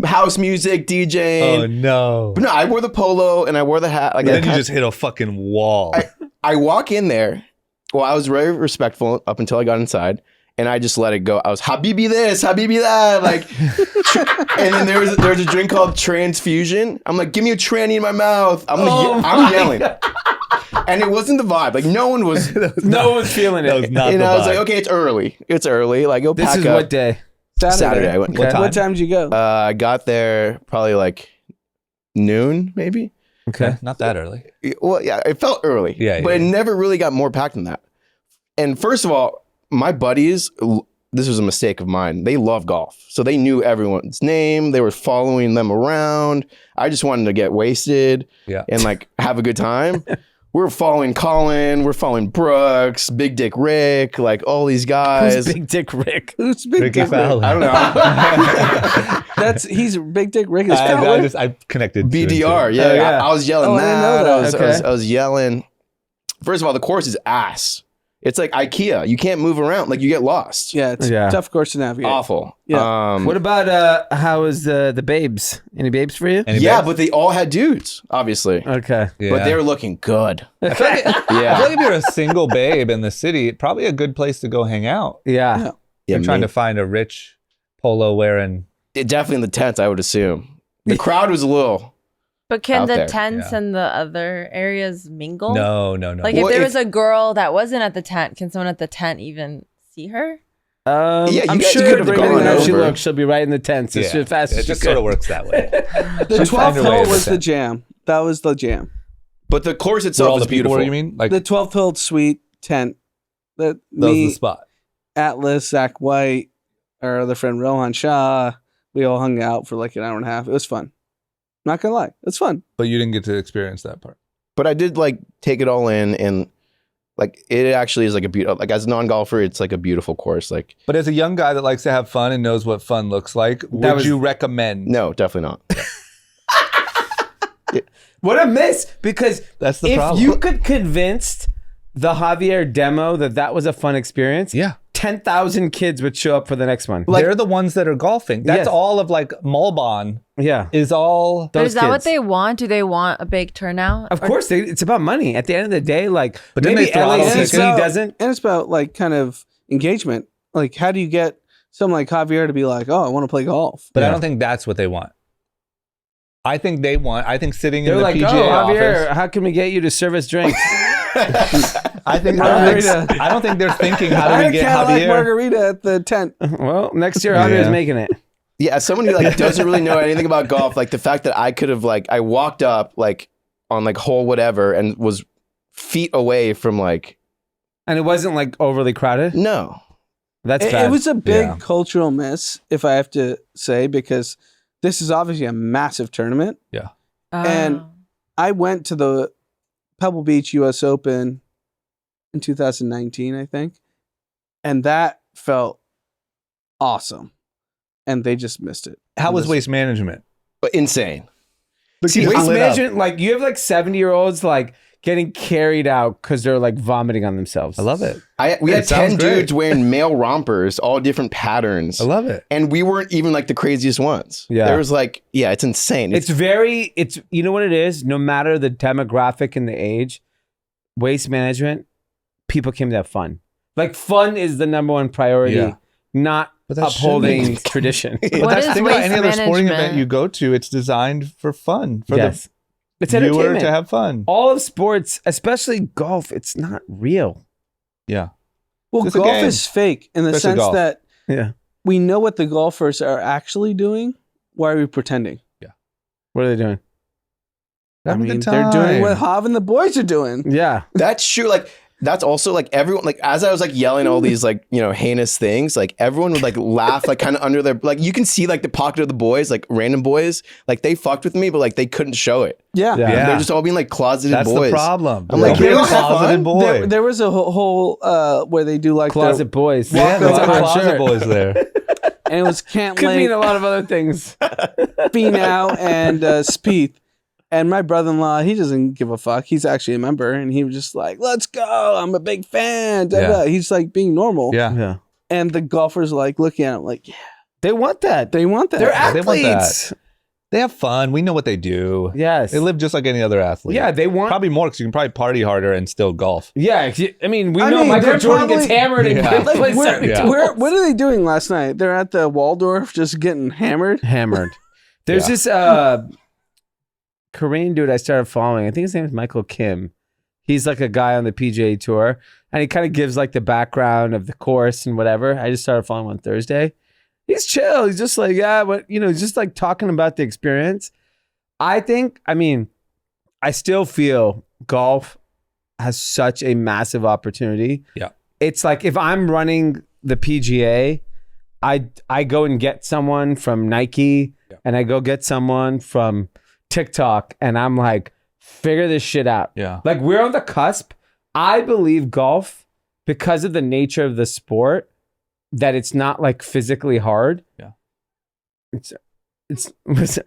House music, DJing. Oh no. But no, I wore the polo and I wore the hat. Like And I then you kinda- just hit a fucking wall. I walk in there. Well, I was very respectful up until I got inside, and I just let it go. I was Habibi this, Habibi that, like. And then there was a drink called Transfusion. I'm like, give me a tranny in my mouth. I'm yelling, and it wasn't the vibe. Like no one was. No one's feeling That was it. not And the I was vibe. like, okay, it's early. It's early. Like go This pack is up. what day? Saturday. I went. What time? What time did you go? I got there probably like noon, maybe. Okay. Not that early. Well, yeah, it felt early. Yeah, but yeah. it never really got more packed than that. And first of all, my buddies, this was a mistake of mine. They love golf. So they knew everyone's name. They were following them around. I just wanted to get wasted Yeah. and like have a good time. We're following Colin. We're following Brooks, Big Dick Rick, like all these guys. Who's Big Dick Rick? Who's Big Ricky Dick Rick? Fowler. I don't know. He's Big Dick Rick is Fowler. I connected two and BDR. two. Yeah, Oh, yeah. I was yelling Oh, I didn't know that. that. Okay. I was yelling. First of all, the course is ass. It's like IKEA. You can't move around. Like you get lost. Yeah, it's Yeah. a tough course to navigate. Awful. Yeah. What about how was the babes? Any babes for you? Any Yeah, babes? but they all had dudes, obviously. Okay. Yeah. But they were looking good. I feel like I feel Yeah. like if you're a single babe in the city, probably a good place to go hang out. Yeah. Yeah. Yeah, You're trying to find a rich polo wearing. definitely in the tents, I would assume. The crowd was a little. But can Out the there, tents yeah. and the other areas mingle? No. Like Well, if there if- was a girl that wasn't at the tent, can someone at the tent even see her? Yeah, you I'm guys sure could've depending gone on how she over. looks, she'll be right in the tents as fast as it she just could. sort of works that way. The Just find 12th a way hole to was the set. jam. That was the jam. But the course Where itself all is the people beautiful. were, you mean? Like The 12th hole suite tent. That that was me, the spot. Atlas, Zach White, our other friend Rohan Shah, we all hung out for like an hour and a half. It was fun. Not gonna lie, it's fun. But you didn't get to experience that part. But I did like take it all in, and like it actually is like a beautiful. Like as a non-golfer, it's like a beautiful course. Like But as a young guy that likes to have fun and knows what fun looks like, would was- you recommend? no, definitely not. What a miss! Because That's the if problem. you could convince the Javier demo that was a fun experience, Yeah. 10,000 kids would show up for the next one. They're the ones that are golfing. That's Yes. all of like Mulbon Yeah. is all. But Those is that what kids. they want? Do they want a big turnout? Of Or- course, it's about money. At the end of the day, like, But didn't maybe they throttle LACC tickets? doesn't. And it's about like kind of engagement. Like, how do you get someone like Javier to be like, oh, I want to play golf? But Yeah. I don't think that's what they want. I think they want. I think sitting They're in the like, PGA oh, Javier, office. how can we get you to service drinks? I think. Margarita. I don't think they're thinking. How I do had we a get Cadillac Javier? margarita at the tent. Well, next year, Javier's Yeah. making it. Yeah, as someone who like doesn't really know anything about golf, like the fact that I could have like I walked up like on like hole whatever and was feet away from like And it wasn't like overly crowded. no. That's It, bad. it was a big Yeah. cultural miss, if I have to say, because this is obviously a massive tournament. And- Oh. I went to the Pebble Beach US Open in 2019, I think, and that felt awesome. And they just missed it. How was waste management? But insane. See, Waste lit up. management, like you have like 70-year-olds like getting carried out because they're like vomiting on themselves. I love it. We It had sounds 10 great. dudes wearing male rompers, all different patterns. I love it. And we weren't even like the craziest ones. Yeah. There was like, yeah, it's insane. It's you know what it is? No matter the demographic and the age, waste management, people came to have fun. Like fun is the number one priority, Yeah. not But that upholding shouldn't be- tradition. But What that's is the thing about waste any other sporting event management? you go to. It's designed for fun, for Yes. It's the viewer entertainment. to have fun. All of sports, especially golf, it's not real. Yeah. Well, It's a golf game. is fake in the Especially sense golf. that Yeah. we know what the golfers are actually doing. Why are we pretending? What are they doing? Having a good they're doing time. what Hav and the boys are doing. Yeah. That's true. Like, that's also like everyone, like, as I was like yelling all these like, you know, heinous things, like everyone would like laugh, like kind of under their, like, you can see like the pocket of the boys, like random boys, like they fucked with me, but like they couldn't show it. Yeah. Yeah. Yeah. They're just all being like closeted That's boys. the problem. I'm like, They're you don't have closeted fun? boy. There was a whole where they do like Closet boys. yeah, there's a lot of I'm closet sure. boys there. and it was Can't Could mean Link, a lot of other things. Finau, and Spieth. And my brother-in-law, he doesn't give a fuck. He's actually a member, and he was just like, "Let's go! I'm a big fan." Da, da. He's like being normal. Yeah. And the golfers like looking at him like, "Yeah, They want that. they want that." They're They want that. athletes. They have fun. We know what they do. Yes. They live just like any other athlete. Yeah, they want. Probably more because you can probably party harder and still golf. Yeah, I mean, we I know mean, Michael they're Jordan gets probably- hammered and Yeah. plays Where, 72 where, holes. what are they doing last night? They're at the Waldorf just getting hammered. Hammered. There's this Korean dude I started following. I think his name is Michael Kim. He's like a guy on the PGA Tour, and he kind of gives like the background of the course and whatever. I just started following him on Thursday. He's chill. He's just like, he's just like talking about the experience. I still feel golf has such a massive opportunity. Yeah. It's like if I'm running the PGA, I go and get someone from Nike and I go get someone from TikTok and I'm like, figure this shit out. Yeah. Like we're on the cusp. I believe golf, because of the nature of the sport, that it's not like physically hard. Yeah. It's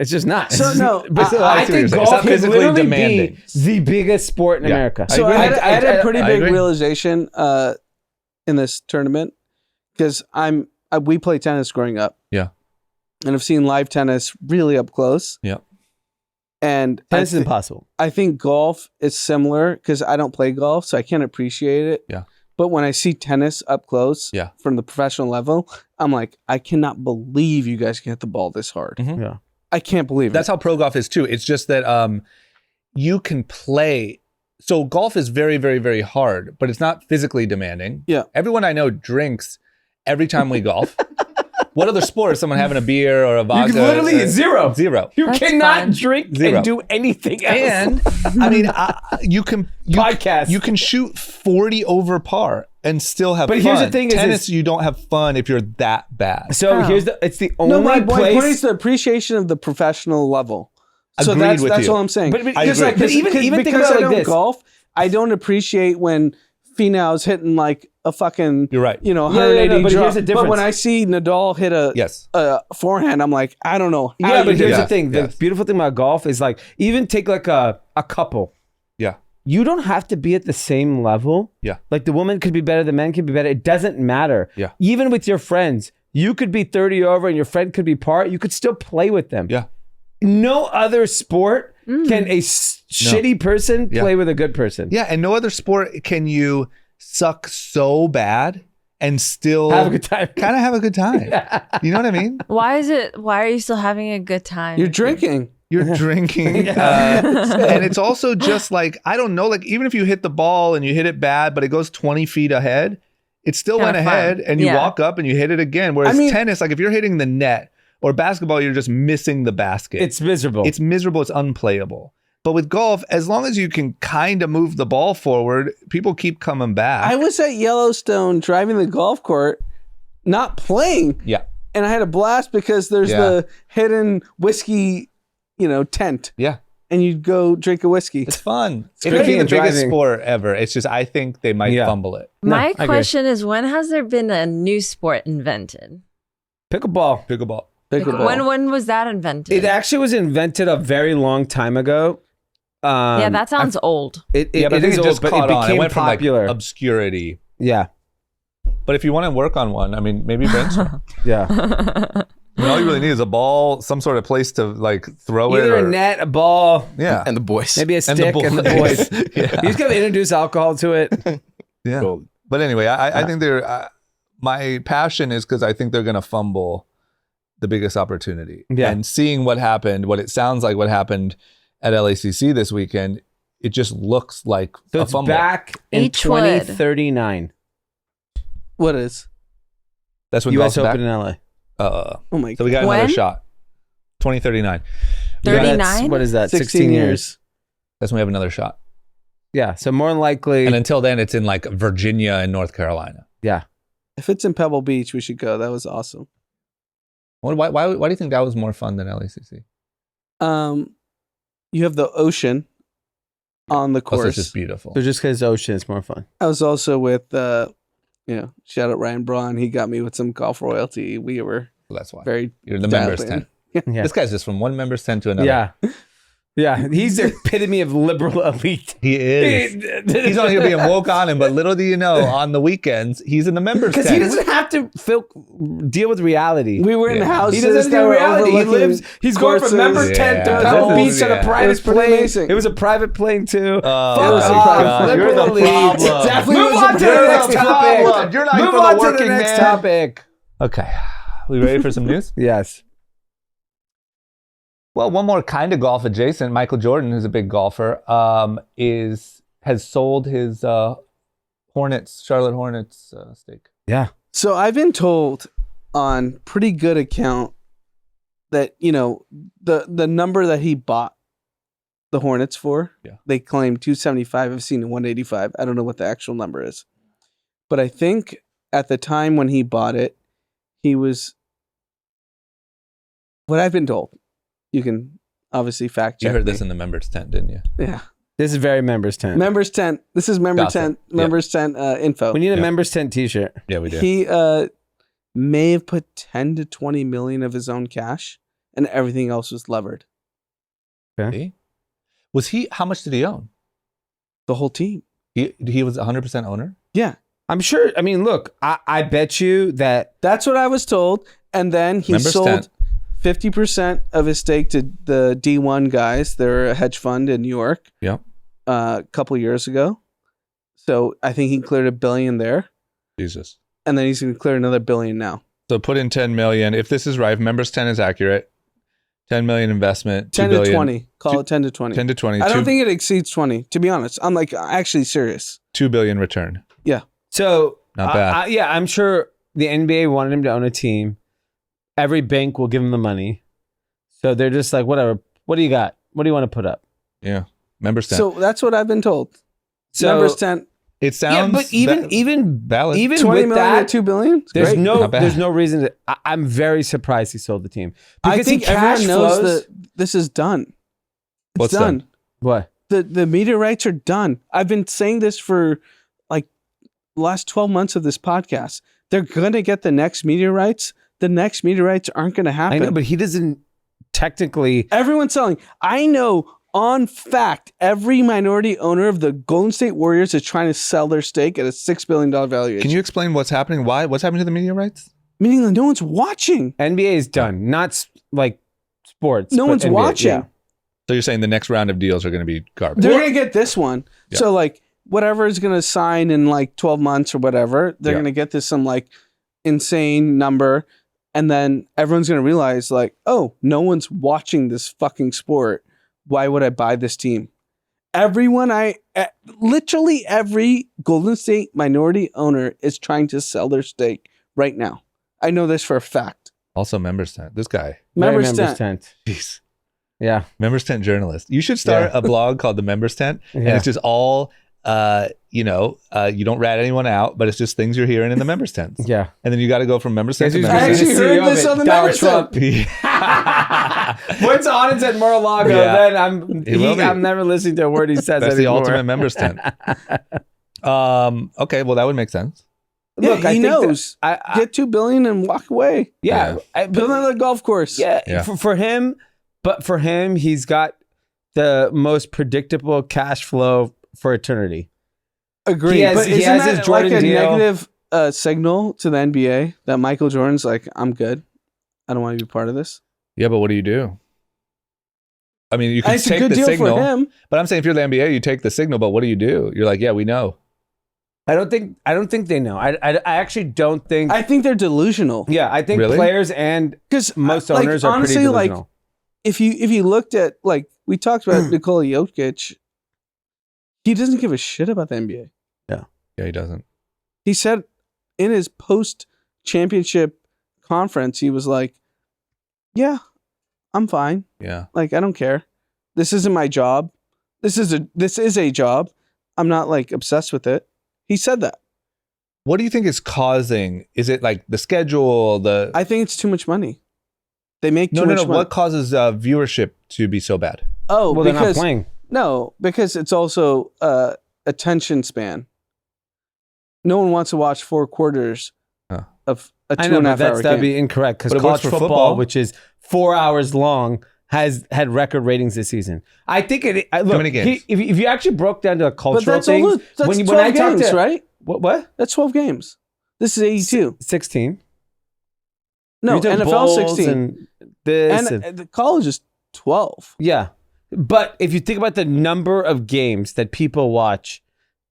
just not. So no, I think It's golf not can physically literally demanding. be the biggest sport in America. So I had a pretty I big agree. realization in this tournament because we played tennis growing up. Yeah. And I've seen live tennis really up close. Yeah. And Tennis is impossible. I think golf is similar because I don't play golf, so I can't appreciate it. Yeah. But when I see tennis up close from the professional level, I'm like, I cannot believe you guys can hit the ball this hard. Mhm. Yeah. I can't believe That's it. how pro golf is too. It's just that you can play. So golf is very, very, very hard, but it's not physically demanding. Yeah. Everyone I know drinks every time we golf. What other sport is someone having a beer or a vodka? You can literally zero. Zero. You That's cannot fun. drink Zero. and do anything else. And I mean, you can Podcast. You can shoot 40 over par and still have But fun. here's the thing is tennis, you don't have fun if you're that bad. So Oh. it's the only No, my point place. is the appreciation of the professional level. So Agreed with that's you. all I'm saying. But I Because, agree. like, But even think because about it I like don't this. golf, I don't appreciate when Finau's hitting like a fucking, You're right. 180 but drop. here's the But when difference. I see Nadal hit Yes. a forehand, I'm like, I don't know. how Yeah, you but do here's that. the thing. Yes. The beautiful thing about golf is like, even take like a couple. Yeah. You don't have to be at the same level. Yeah. Like the woman could be better, the man could be better. It doesn't matter. Yeah. Even with your friends, you could be 30 over and your friend could be par. You could still play with them. Yeah. No other sport can a shitty person Yeah. play with a good person. Yeah, and no other sport can you suck so bad and still Have a good time. kind of have a good time. You know what I mean? Why are you still having a good time? You're drinking. You're drinking. And it's also just like, I don't know, like even if you hit the ball and you hit it bad, but it goes 20 feet ahead, it still Kinda went fun. ahead and you Yeah. walk up and you hit it again. Whereas I mean- tennis, like if you're hitting the net or basketball, you're just missing the basket. It's miserable. It's miserable. It's unplayable. But with golf, as long as you can kind of move the ball forward, people keep coming back. I was at Yellowstone driving the golf court, not playing. Yeah. And I had a blast because there's Yeah. the hidden whiskey, tent. Yeah. And you'd go drink a whiskey. It's fun. It great. could be the And biggest driving. sport ever. It's just, I think they might Yeah. fumble it. My I agree. question is, when has there been a new sport invented? Pickleball. Pickleball. Pickleball. When was that invented? It actually was invented a very long time ago. yeah, that sounds old. It Yeah, but I think is it old, just but caught it on. It became went from popular. like obscurity. Yeah, But if you want to work on one, I mean, maybe brainstorm. yeah. I mean, all you really need is a ball, some sort of place to like throw it. Either Or, a net, a ball, yeah. And the boys. maybe a And stick, and the boys. yeah. You just gotta introduce alcohol to it. Yeah. Gold. But anyway, I think they're, my passion is because I think they're going to fumble the biggest opportunity. Yeah. And seeing what happened, what it sounds like what happened at LACC this weekend, it just looks like So a it's fumble. back in Eachwood. 2039. What is? That's when U.S. golf's Open back. in LA. Oh my So we god. got another When? shot. 2039. Yeah, that's- 39? What is that? 16 years. That's when we have another shot. Yeah. So more than likely. And until then, it's in like Virginia and North Carolina. yeah. If it's in Pebble Beach, we should go. That was awesome. Why do you think that was more fun than LACC? You have the ocean on the Oh, so course. it's just beautiful. So just because ocean is more fun. I was also with, shout out Ryan Braun. He got me with some golf royalty. We were So that's why. very You're the dialed members in. 10. Yeah. This guy's just from one members 10 to another. Yeah. Yeah, he's the epitome of liberal elite. He is. He's on here being woke on him, but little do you know, on the weekends, he's in the members Because tent. he doesn't have to deal with reality. We were in houses. He doesn't that do were reality. He overlooking lives. He's going from member courses. tent to Yeah. Pebble This Beach is- on a yeah. It private was pretty plane. amazing. It was a private plane too. Oh, It was my a God. private You're the liberal elite. problem. Definitely Move was on to the a next topic. problem. You're not Move for the on to the working next man. topic. Okay. We ready for some news? Yes. Well, one more kind of golf adjacent. Michael Jordan, who's a big golfer, has sold his Charlotte Hornets stake. Yeah. So I've been told on pretty good account that, you know, the number that he bought the Hornets for, they claim 275. I've seen 185. I don't know what the actual number is. But I think at the time when he bought it, he was, what I've been told, you can obviously fact check. You heard me. this in the members tent, didn't you? Yeah. This is very members tent. Members tent. This is member Gossip. tent. Yeah. Members tent info. We need a members tent T-shirt. Yeah, we did. He may have put 10 to 20 million of his own cash, and everything else was levered. Okay. Was he? How much did he own? The whole team. He was 100% owner. Yeah, I'm sure. I mean, look, I bet you that. that's what I was told. And then he Members sold tent. 50% of his stake to the D1 guys. They're a hedge fund in New York. Yep. A couple years ago. So I think he cleared $1 billion there, Jesus. and then he's going to clear another $1 billion now. So put in 10 million. If this is right, if members 10 is accurate, 10 million investment, 10 $2 billion, to 20. Call it 10 to 20. 10 to 20. I don't think it exceeds 20. To be honest, I'm like actually serious. $2 billion return. So Not bad. yeah, I'm sure the NBA wanted him to own a team. Every bank will give him the money. So they're just like, whatever. What do you got? What do you want to put up? Yeah. Members 10. So that's what I've been told. So Members 10. It sounds yeah, but even valid. even 20 with million that, to $2 billion? there's Great. Not bad. no reason to. I'm very surprised he sold the team I because think he cash everyone knows flows. that this is done. It's What's done. done? What? The media rights are done. I've been saying this for like the last 12 months of this podcast. They're going to get the next media rights. The next media rights aren't going to happen. I know, but he doesn't technically. Everyone's selling. I know on fact, every minority owner of the Golden State Warriors is trying to sell their stake at a $6 billion valuation. Can you explain what's happening? Why? What's happening to the media rights? Meaning that no one's watching. NBA is done, not like sports. No but one's NBA, watching. yeah. So you're saying the next round of deals are going to be garbage. They're going to get this one. Yeah. So like whatever is going to sign in like 12 months or whatever, they're Yeah. going to get this some like insane number. And then everyone's going to realize like, oh, no one's watching this fucking sport. Why would I buy this team? Literally every Golden State minority owner is trying to sell their stake right now. I know this for a fact. Also, members tent. This guy. Members Members tent. tent. Jeez. Yeah. Members tent journalist. You should start Yeah. a blog called the Members Tent, and Yeah. it's just all, you don't rat anyone out, but it's just things you're hearing in the members tents. Yeah. And then you got to go from members tent Guess to who's members I gonna actually be the heard CEO of this it? on the Donald members tent. tent. Once Audit's at Mar-a-Lago, Yeah. then He will be. I'm never listening to a word he says That's the anymore. ultimate members tent. Okay, well that would make sense. Look, Yeah, I he think knows. I Get $2 billion and walk away. yeah. Build another golf course. Yeah, Yeah. For him, but for him, he's got the most predictable cash flow for eternity. Agreed. He has- But he isn't has that his Jordan like a deal. negative signal to the NBA that Michael Jordan's like, I'm good. I don't want to be part of this. Yeah, but what do you do? I mean, you can It's a take good the deal signal, for him. but I'm saying if you're the NBA, you take the signal. But what do? You're like, yeah, we know. I don't think they know. I actually don't think. I think they're delusional. yeah, I think Really? players and Because most owners are pretty delusional. if you looked at like we talked about Nikola Jokic, he doesn't give a shit about the NBA. Yeah, he doesn't. He said in his post championship conference, he was like, "Yeah, I'm fine. Yeah. Like I don't care. This isn't my job. This is a job. I'm not like obsessed with it." He said that. What do you think is causing? Is it like the schedule? I think it's too much money. They make too no. much money. What causes viewership to be so bad? Oh, Well, they're not because playing. no, because it's also attention span. No one wants to watch 4 quarters Huh. of a I 2.5 know, but hour that'd game. be incorrect because But it college works for football, football. which is 4 hours long, has had record ratings this season. I think it. Look, How many games? If you actually broke down to the But cultural that's things, that's when 12 I talk games, to right? what That's 12 games. This is 82. 16. No, You took NFL bowls 16. and this And the college is 12. yeah. But if you think about the number of games that people watch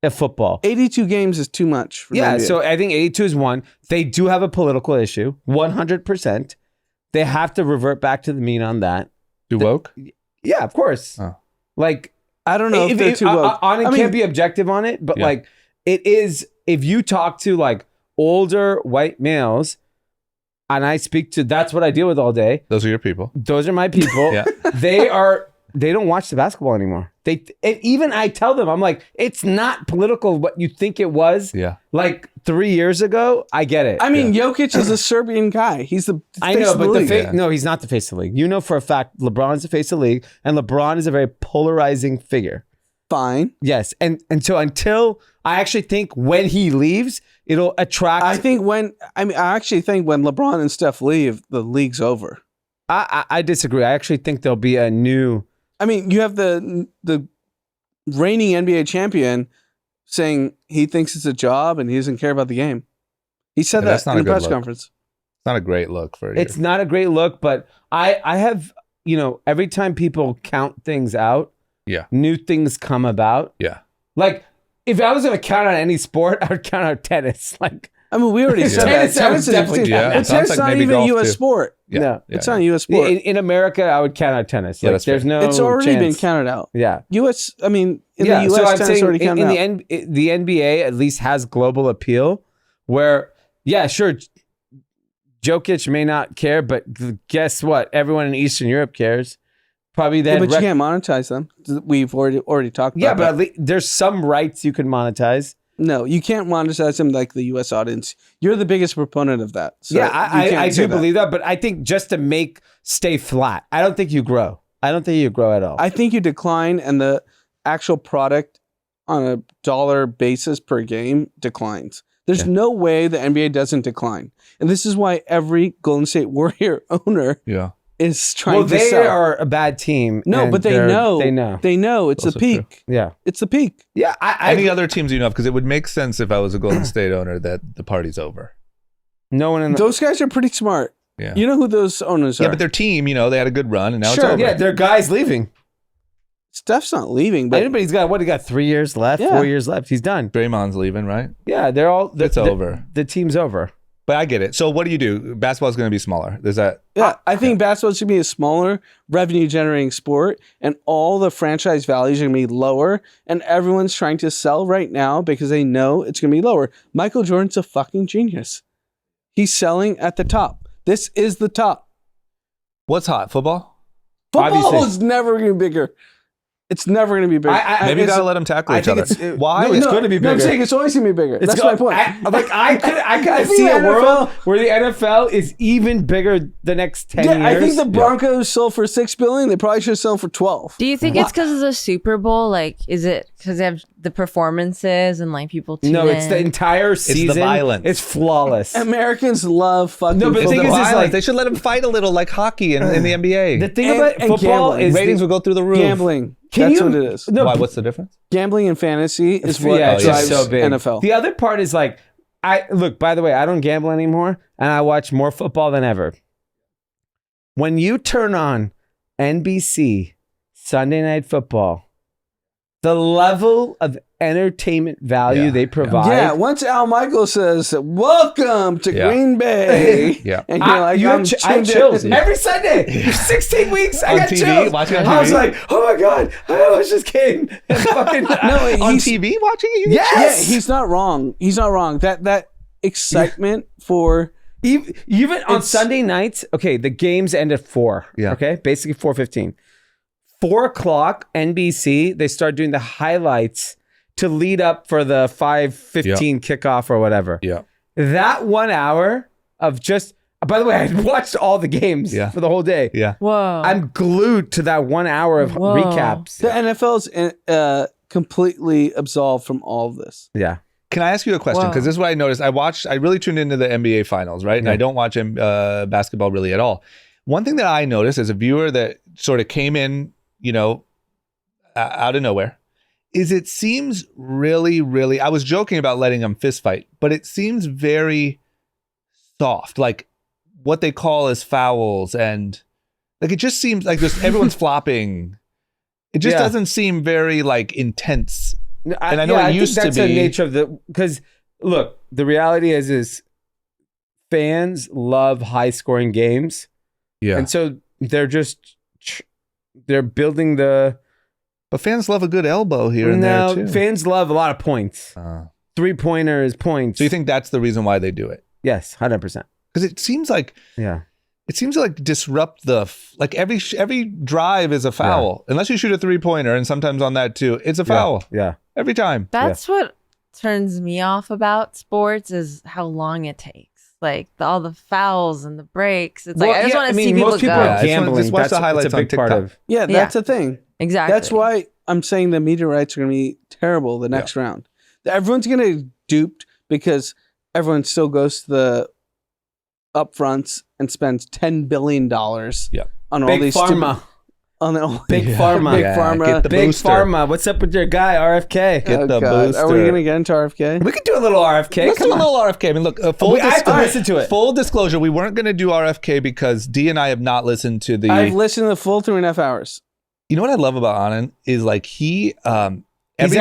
at football, 82 games is too much. For the yeah. NBA. So I think 82 is one. They do have a political issue, 100%. They have to revert back to the mean on that. Too woke? Yeah, of course. Oh. Like, I don't know if they're too woke. Can't be objective on it, but Yeah. like, it is. If you talk to like older white males, and I speak to, that's what I deal with all day. Those are your people. Those are my people. Yeah. They don't watch the basketball anymore. And even I tell them, I'm like, it's not political what you think it was. Yeah. Like 3 years ago, I get it. I mean, Jokic is a Serbian guy. He's the I face know, of the but league. no, he's not the face of the league. You know for a fact, LeBron's the face of the league, and LeBron is a very polarizing figure. Fine. Yes, and so until I actually think when he leaves, it'll attract. I actually think when LeBron and Steph leave, the league's over. I disagree. I actually think there'll be a new. I mean, you have the reigning NBA champion saying he thinks it's a job and he doesn't care about the game. He said Yeah, that's that not in a the good press look. conference. It's not a great look for you. It's not a great look, but I have, every time people count things out, Yeah. new things come about. Yeah. Like if I was going to count out any sport, I would count out tennis. Like I mean, we already said that. Tennis, I would Tennis is definitely Yeah, but it sounds tennis like not maybe even a golf, U.S. too. sport. Yeah. No, Yeah, it's not a U.S. sport. in America, I would count out tennis. Yeah, Like that's there's fair. no. It's already been chance. counted out. Yeah. U.S. I mean, in Yeah, the so U.S., I'm tennis saying already counted out. in the NBA at least has global appeal where, yeah, sure, Jokic may not care, but guess what? Everyone in Eastern Europe cares. Probably Yeah, that. but you can't monetize them. We've already talked about Yeah, but that. at least there's some rights you can monetize. No, you can't monetize them like the U.S. audience. You're the biggest proponent of that. So Yeah, you can't I say do believe that, but I think just to stay flat. I don't think you grow. I don't think you grow at all. I think you decline, and the actual product on a dollar basis per game declines. There's no way the NBA doesn't decline, and this is why every Golden State Warrior owner Yeah. is trying to they sell. are a bad team. No, and but they know. They know. They know it's the Also true. peak. Yeah. It's the peak. Yeah. Any other teams you know of? Because it would make sense if I was a Golden State owner that the party's over. No one in the. Those guys are pretty smart. Yeah. You know who those owners Yeah, are? but their team, they had a good run and now Sure, it's over. Yeah, their guys leaving. Steph's not leaving, but Anybody's got what? He got 3 years left, Yeah. 4 years left. He's done. Draymond's leaving, right? Yeah, they're all. It's over. The team's over. But I get it. So what do you do? Basketball's going to be smaller. Is that? yeah, I think basketball should be a smaller revenue generating sport, and all the franchise values are going to be lower, and everyone's trying to sell right now because they know it's going to be lower. Michael Jordan's a fucking genius. He's selling at the top. This is the top. What's hot? Football? Football Obviously. is never going to be bigger. It's never going to be bigger. Maybe you It's- got to let them tackle I each think other. it's- Why? no, it's gonna be No, I'm bigger. saying it's always going to be bigger. That's my point. I could I think see the a world NFL where the NFL is even bigger the next 10 years. I think the Broncos sold for $6 billion. They probably should have sold for 12. Do you think it's because of the Super Bowl? Like, is it because they have the performances and like people tune No, it's in? the entire season. violence. It's flawless. Americans love fucking No, but the football. thing is, Violence. like- they should let them fight a little like hockey in the NBA. The thing And- about and football gambling. is ratings will go through the roof. Gambling. Can That's you- what it is. No, Why? What's the difference? Gambling and fantasy is what yeah, it's drives just so big. NFL. The other part is like, by the way, I don't gamble anymore, and I watch more football than ever. When you turn on NBC Sunday Night Football, the level of entertainment value Yeah, they provide. Yeah, once Al Michaels says, "Welcome to Yeah. Green Bay," Yeah. and you're like, I "I'm have tuned chills in." every Sunday. 16 weeks, I On got TV? chills. Watching on I was TV? like, oh my god, I was just kidding. Fucking No, On he's, TV watching it? yes, yeah, he's not wrong. He's not wrong. That excitement for Even on It's- Sunday nights, okay, the games end at 4. Yeah. Okay, basically 4:15. 4 o'clock NBC, they start doing the highlights to lead up for the 5:15 kickoff or whatever. Yeah. That 1 hour of just. By the way, I watched all the games Yeah. for the whole day. Yeah. Whoa. I'm glued to that 1 hour of Whoa. recaps. the NFL's completely absolved from all of this. Yeah. Can I ask you a question? Wow. Because this is what I noticed. I really tuned into the NBA finals, right? And Yeah. I don't watch basketball really at all. One thing that I noticed as a viewer that sort of came in, out of nowhere, is it seems really, really, I was joking about letting them fist fight, but it seems very soft, like what they call as fouls. And like, it just seems like just everyone's flopping. It just doesn't seem very like intense. And I know it used to be. That's the nature of because look, the reality is fans love high scoring games. Yeah. And so they're building but fans love a good elbow here and there too. Fans love a lot of points. 3-pointers, points. So you think that's the reason why they do it? Yes, 100%. Because it seems like to like disrupt like every drive is a foul unless you shoot a 3-pointer, and sometimes on that too, it's a foul. Yeah. Every time. That's what turns me off about sports is how long it takes. Like all the fouls and the breaks. It's like I just want to see people most people go. are gambling. Just watch the highlights that's a big on part TikTok. of. Yeah, that's the thing. Exactly. That's why I'm saying the media rights are going to be terrible the next round. Everyone's going to get duped because everyone still goes to the upfronts and spends $10 billion on all Big these pharma. Big pharma. Big pharma. Get the Big booster. pharma. What's up with your guy, RFK? Get the God. booster. Are we going to get into RFK? We could do a little RFK. Let's do a little RFK. I mean, look, I have to listen to it. Full disclosure, we weren't going to do RFK because D and I have not listened to the. I've listened to the full 3.5 hours. You know what I love about Anand is like he. He's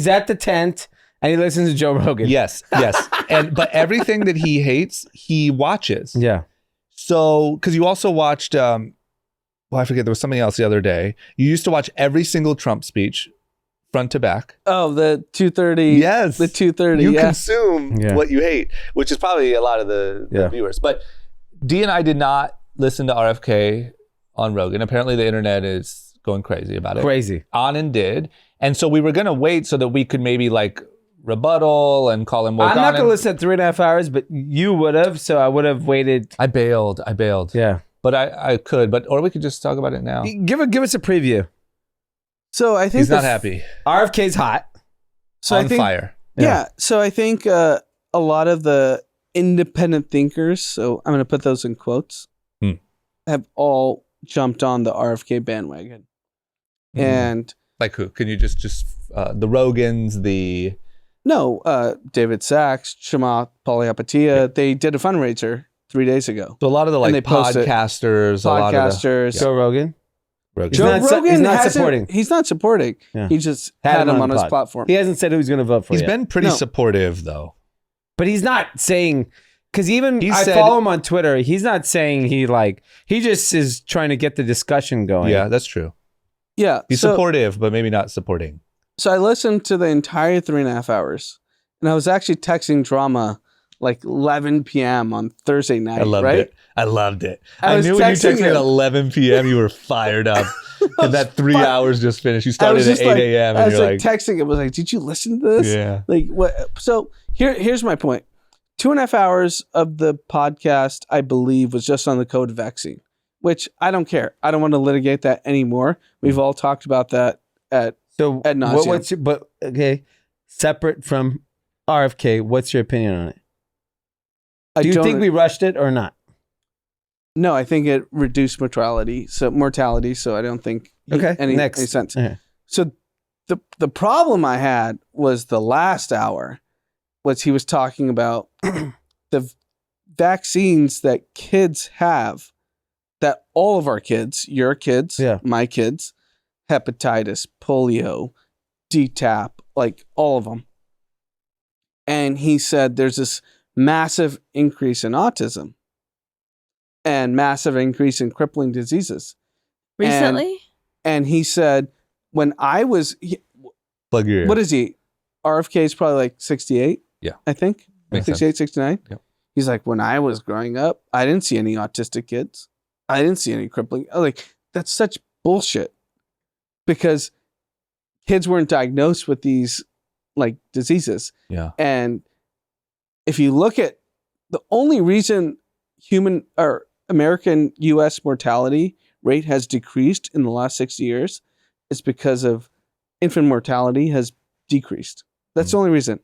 at the tent and he listens to Joe Rogan. Yes. But everything that he hates, he watches. Yeah. So, because you also watched. I forget, there was something else the other day. You used to watch every single Trump speech, front to back. Oh, the 2:30. Yes. The 2:30. You consume Yeah. what you hate, which is probably a lot of the viewers. But D and I did not listen to RFK on Rogan. Apparently the internet is going crazy about it. Crazy. Anand did. And so we were going to wait so that we could maybe like rebuttal and call him woke. I'm not going to listen at 3.5 hours, but you would have, so I would have waited. I bailed. Yeah. But I could, or we could just talk about it now. Give us a preview. So I think He's not happy. RFK's hot. So on I think, fire. Yeah. So I think a lot of the independent thinkers, so I'm going to put those in quotes, have all jumped on the RFK bandwagon. And like who? Can you just the Rogans, David Sachs, Shema Palihapitiya, they did a fundraiser 3 days ago. So a lot of the like they posted podcasters, a lot of the, Joe Rogan. Joe Rogan he's not hasn't- supporting. He's not supporting. Yeah. He just had him on his pod. platform. He hasn't said who he's going to vote for He's yet. been pretty No. supportive though. But he's not saying, because even He I said- follow him on Twitter. He's not saying he just is trying to get the discussion going. Yeah, that's true. Yeah. He's so, supportive, but maybe not supporting. So I listened to the entire 3.5 hours, and I was actually texting Drama like 11 p.m. on Thursday night. I loved right? it. I loved it. I I was knew when you texting texted me at him. 11 p.m. you were fired up. And that 3 fi- hours just finished. You I started was at just 8 like, a.m. I and was you're like like, texting. It was like, did you listen to this? yeah. Like what? So here's my point. 2.5 hours of the podcast, I believe, was just on the COVID vaccine, which I don't care. I don't want to litigate that anymore. We've all talked about that ad nauseam. what's your, separate from RFK, what's your opinion on it? I Do you don't- think we rushed it or not? No, I think it reduced mortality. So I don't think any sense. Okay. So the problem I had was the last hour was he was talking about the vaccines that kids have, that all of our kids, your kids, my kids, hepatitis, polio, DTaP, like all of them. And he said there's this massive increase in autism and massive increase in crippling diseases. Recently? And he said, when I was, Plug your ear. what is he? RFK is probably like 68. Yeah. I think. Makes 68, 69. Yep. He's like, when I was growing up, I didn't see any autistic kids. I didn't see any crippling. Like, that's such bullshit. Because kids weren't diagnosed with these like diseases. Yeah. And if you look at the only reason human or American US mortality rate has decreased in the last 60 years is because of infant mortality has decreased. That's the only reason.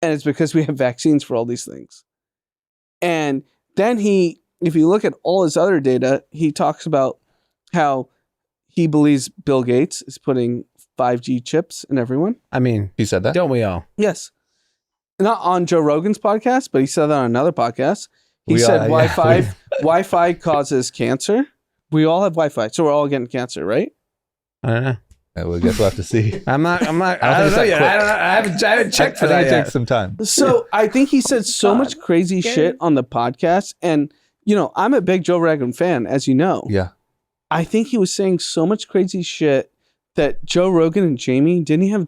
And it's because we have vaccines for all these things. And then he if you look at all his other data, he talks about how he believes Bill Gates is putting 5G chips in everyone. I mean, He said that? don't we all? Yes. Not on Joe Rogan's podcast, but he said that on another podcast. He We said all- yeah, Wi-Fi causes cancer. We all have Wi-Fi, so we're all getting cancer, right? I don't know. Yeah, well, I guess we'll have to see. I'm not. I think don't it's know that yet. quick. I don't know. I haven't checked for I think that it yet. takes some time. So I think he said so much crazy shit on the podcast. And, I'm a big Joe Rogan fan, as you know. Yeah. I think he was saying so much crazy shit that Joe Rogan and Jamie didn't have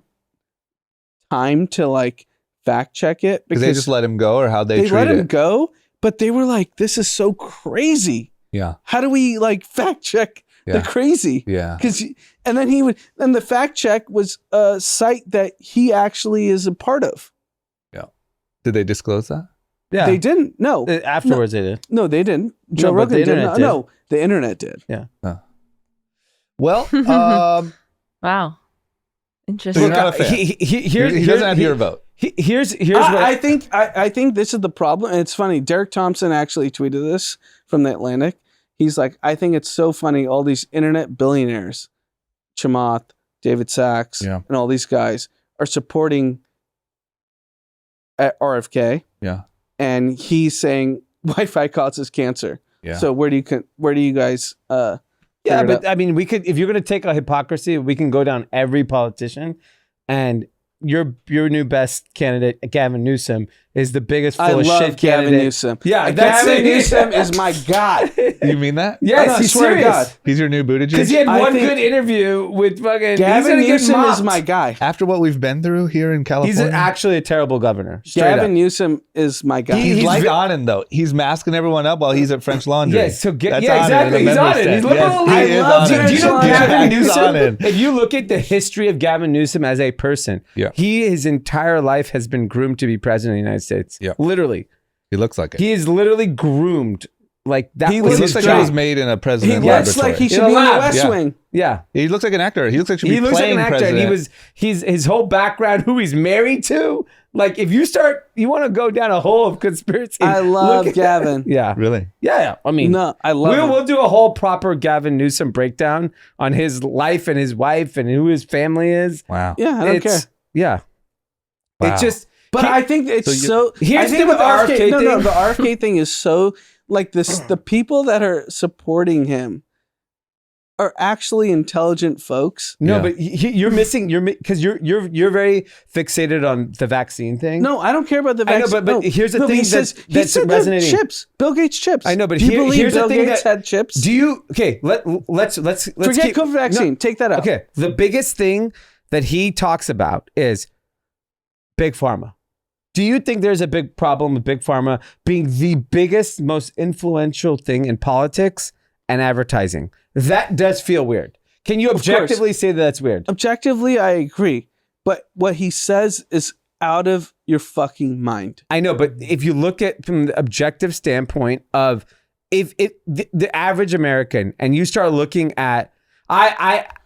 time to like fact check it Because they just let him go, or how they treat let him it. go, but they were like, this is so crazy. Yeah. How do we like fact check the Yeah. crazy? Yeah. And then the fact check was a site that he actually is a part of. Did they disclose that? Yeah. They didn't. No, Afterwards, they did. no, they didn't. Joe but the Rogan didn't. internet did. No, the internet did. Well, Wow. so Interesting. you're not a fan. He doesn't have your vote. Here's what I think this is the problem. And it's funny. Derek Thompson actually tweeted this from the Atlantic. He's like, I think it's so funny. All these internet billionaires, Chamath, David Sachs, Yeah. and all these guys are supporting at RFK. Yeah. And he's saying Wi-Fi causes cancer. Yeah. So where do you guys? Yeah, figure it but out? I mean, we could, if you're going to take a hypocrisy, we can go down every politician, and your new best candidate, Gavin Newsom, is the biggest full I of love shit Gavin candidate. Newsom. Yeah, Gavin Newsom is my god. You mean that? Yes, I he's swear to serious. God. He's your new Because Buttigieg? he had I one think- good interview with fucking he's Gavin gonna get Newsom is mocked. my guy. After what we've been through here in California? He's actually a terrible governor. Straight Gavin up. Newsom is my guy. He's he's like ve- Anand, though. He's masking everyone up while he's at French Laundry. Yes, so That's yeah, Anand exactly. in the He's on members it. tent. He's liberal. Yes, he I is love on Do it. you know Yeah, Gavin he's on Newsom? it. If you look at the history of Gavin Newsom as a person, Yeah. his entire life has been groomed to be president of the United States. Yeah. Literally. He looks like it. He is literally groomed. Like that He was looks his like job. he was made in a He president looks laboratory. like he should In a be in the lab. West Yeah. Wing. Yeah. He looks like an actor. He looks like he should He be looks like playing an actor, president. and he's his whole background, who he's married to. Like, if you want to go down a hole of conspiracy. I love look at Gavin. that. Yeah. Really? Yeah. I mean, No, I love him. we'll do a whole proper Gavin Newsom breakdown on his life and his wife and who his family is. Wow. Yeah, I don't care. Yeah. Wow. It's just, But I think it's Here's I the think thing with the RFK thing. No, the RFK thing is so like this. The people that are supporting him are actually intelligent folks. no, Yeah. but you're missing. Because you're very fixated on the vaccine thing. No, I don't care about the I know, vaccine. but here's the thing he says, that's he said they're resonating. Chips, Bill Gates chips. I know, but do you believe here's the Bill thing Gates that- had chips? Do you? Okay, let's Forget keep, COVID vaccine. Take that out. Okay, the biggest thing that he talks about is big pharma. Do you think there's a big problem with big pharma being the biggest, most influential thing in politics and advertising? That does feel weird. Can you objectively say that that's weird? Objectively, I agree. But what he says is out of your fucking mind. I know, but if you look at from the objective standpoint of if the average American, and you start looking at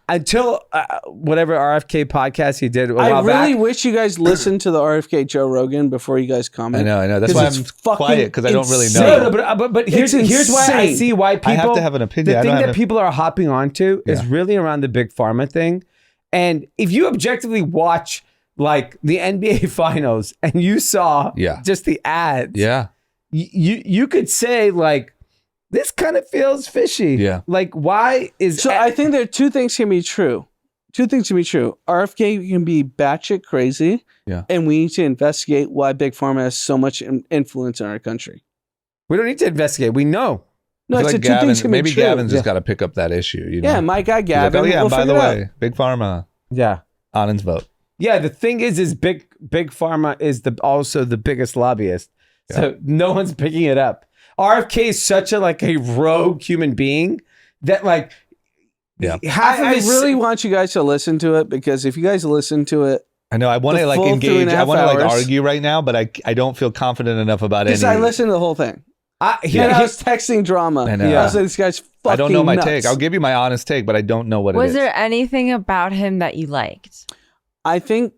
until whatever RFK podcast he did a while I really back. wish you guys listened to the RFK Joe Rogan before you guys comment. I know. That's why I'm quiet, because I don't really insane. know. No, but here's It's why I insane. see why people I have to have an opinion. The I thing don't have that an- people are hopping onto is Yeah. really around the big pharma thing. And if you objectively watch like the NBA finals and you saw Yeah. just the ads, Yeah. you could say like, this kind of feels fishy. Yeah. Like, why is So I think there are two things can be true. RFK can be batshit crazy. Yeah. And we need to investigate why Big Pharma has so much influence in our country. we don't need to investigate? We know. No, I it's feel the two things can maybe be true. Gavin's just got to pick up that issue. You know? Yeah, my guy He's like, Gavin. oh yeah, we'll by the figure it way, out. Big Pharma, Yeah. Anand's vote. Yeah, the thing is big pharma is also the biggest lobbyist. So no one's picking it up. RFK is such a rogue human being that Yeah. half of I his really want you guys to listen to it, because if you guys listen to it, I know. I want The to full engage. 3.5 I want to hours. argue right now, but I don't feel confident enough about because any. I listened to the whole thing. I And I was texting drama. I know. I was like, this guy's fucking I don't know my nuts. take. I'll give you my honest take, but I don't know what it Was is. there anything about him that you liked? I think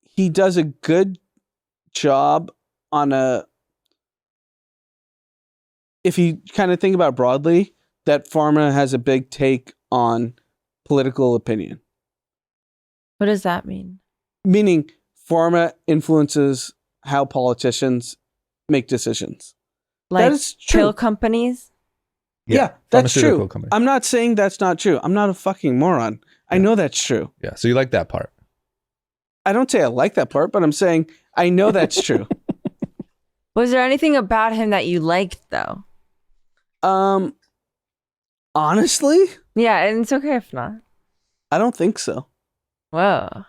he does a good job on a if you kind of think about broadly, that pharma has a big take on political opinion. What does that mean? Meaning pharma influences how politicians make decisions. Like That is true. pill companies? Yeah, that's pharmaceutical true. company. I'm not saying that's not true. I'm not a fucking moron. I know that's true. Yeah. So you like that part? I don't say I like that part, but I'm saying I know that's true. Was there anything about him that you liked though? Honestly, Yeah, and it's okay if not. I don't think so. Whoa.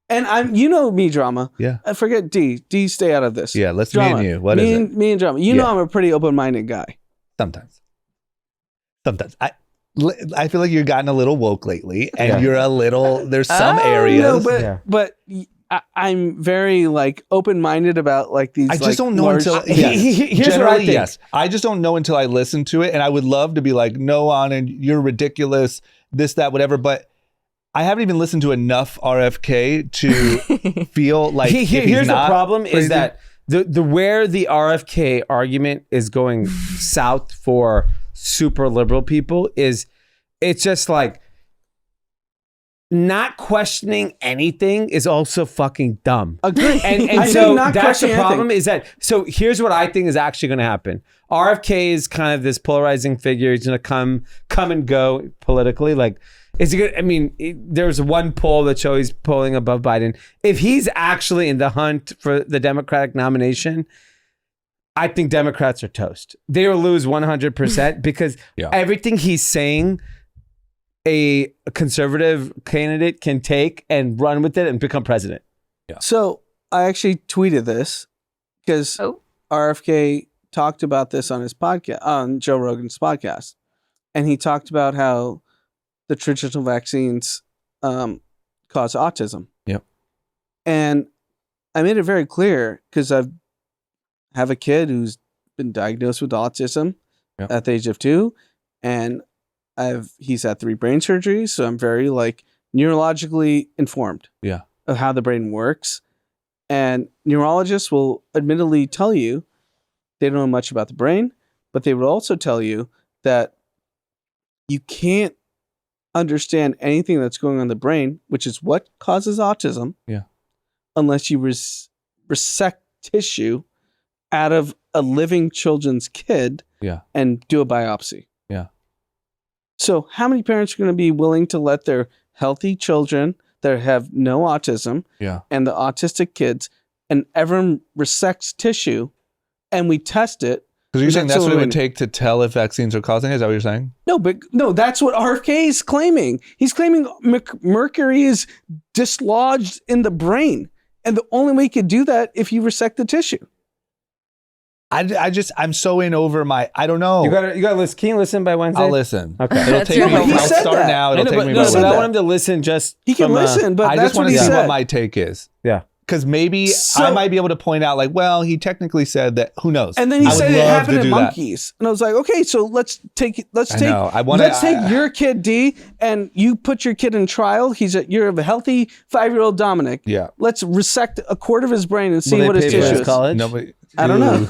And you know me, drama. Yeah. I forget D. D, stay out of this. Yeah. Let's Drama. me and you. What is it? Me and drama. You know I'm a pretty open-minded guy. Sometimes. I feel like you've gotten a little woke lately, and you're a little. There's some areas. No, but I'm very like open-minded about like these. I just don't know large, until Here's what I think. Yes, I just don't know until I listen to it, and I would love to be like, no, and you're ridiculous, this, that, whatever. But I haven't even listened to enough RFK to feel like here's the problem crazy. is that the where the RFK argument is going south for super liberal people is it's just like not questioning anything is also fucking dumb. Agreed. And I so think not that's the questioning problem anything. is that, so here's what I think is actually going to happen. RFK is kind of this polarizing figure. He's going to come and go politically. Like, is he good? I mean, there's one poll that shows he's polling above Biden. If he's actually in the hunt for the Democratic nomination, I think Democrats are toast. They will lose 100% because everything he's saying, a conservative candidate can take and run with it and become president. Yeah. So I actually tweeted this because RFK talked about this on his podcast, on Joe Rogan's podcast, and he talked about how the traditional vaccines cause autism. Yep. And I made it very clear because I have a kid who's been diagnosed with autism at the age of 2, and he's had 3 brain surgeries, so I'm very like neurologically informed of how the brain works. And neurologists will admittedly tell you they don't know much about the brain, but they would also tell you that you can't understand anything that's going on in the brain, which is what causes autism, unless you resect tissue out of a living children's kid and do a biopsy. So how many parents are going to be willing to let their healthy children that have no autism and the autistic kids, and everyone resects tissue and we test it? Because you're saying that's what it would take to tell if vaccines are causing it? Is that what you're saying? No, that's what RFK is claiming. He's claiming mercury is dislodged in the brain. And the only way you could do that if you resect the tissue. I'm so in over my, I don't know. You gotta listen. Can you listen by Wednesday? I'll listen. Okay. It'll take me, I'll start now. It'll take me but by I Wednesday. want him to listen just He can listen, but I that's just want what he to see said. what my take is. Yeah. Because maybe I might be able to point out like, well, he technically said that, who knows? And then he I would said it love happened to in do that. monkeys. And I was like, okay, so let's take your kid, D, and you put your kid in trial. You're a healthy 5-year-old Dominic. Yeah. Let's resect a quarter of his brain and see Will what they his pay for tissue his is. college? Nobody, I don't know.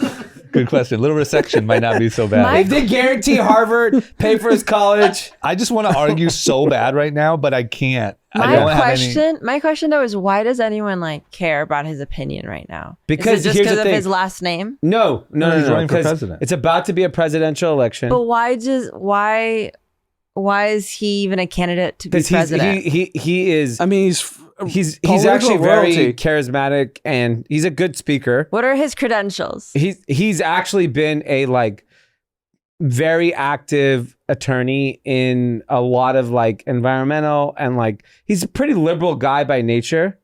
Good question. Little resection might not be so bad. If they guarantee Harvard, pay for his college. I just want to argue so bad right now, but I can't. My question though is, why does anyone like care about his opinion right now? Because is it just here's the because of thing. his last name? No. He's running for 'cause president. It's about to be a presidential election. But why is he even a candidate to be president? He is. I mean, he's political actually royalty. very charismatic and he's a good speaker. What are his credentials? He's actually been a like very active attorney in a lot of like environmental and like he's a pretty liberal guy by nature.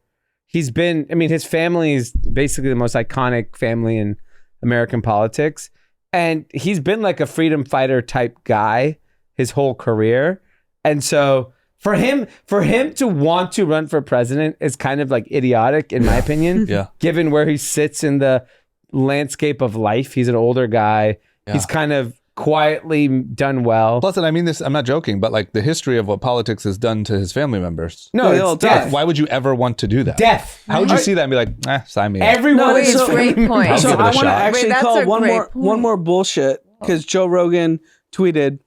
His family is basically the most iconic family in American politics. And he's been like a freedom fighter type guy his whole career. And so for him to want to run for president is kind of like idiotic in my opinion. Given where he sits in the landscape of life. He's an older guy. He's kind of quietly done well. Plus, and I mean this, I'm not joking, but like the history of what politics has done to his family members. No, it's death. Why would you ever want to do that? Death. How would you see that and be like, sign me up? Everyone No, it's a great point. I'll So give it a I want to shot. actually Wait, that's call a one great more bullshit because Joe Rogan tweeted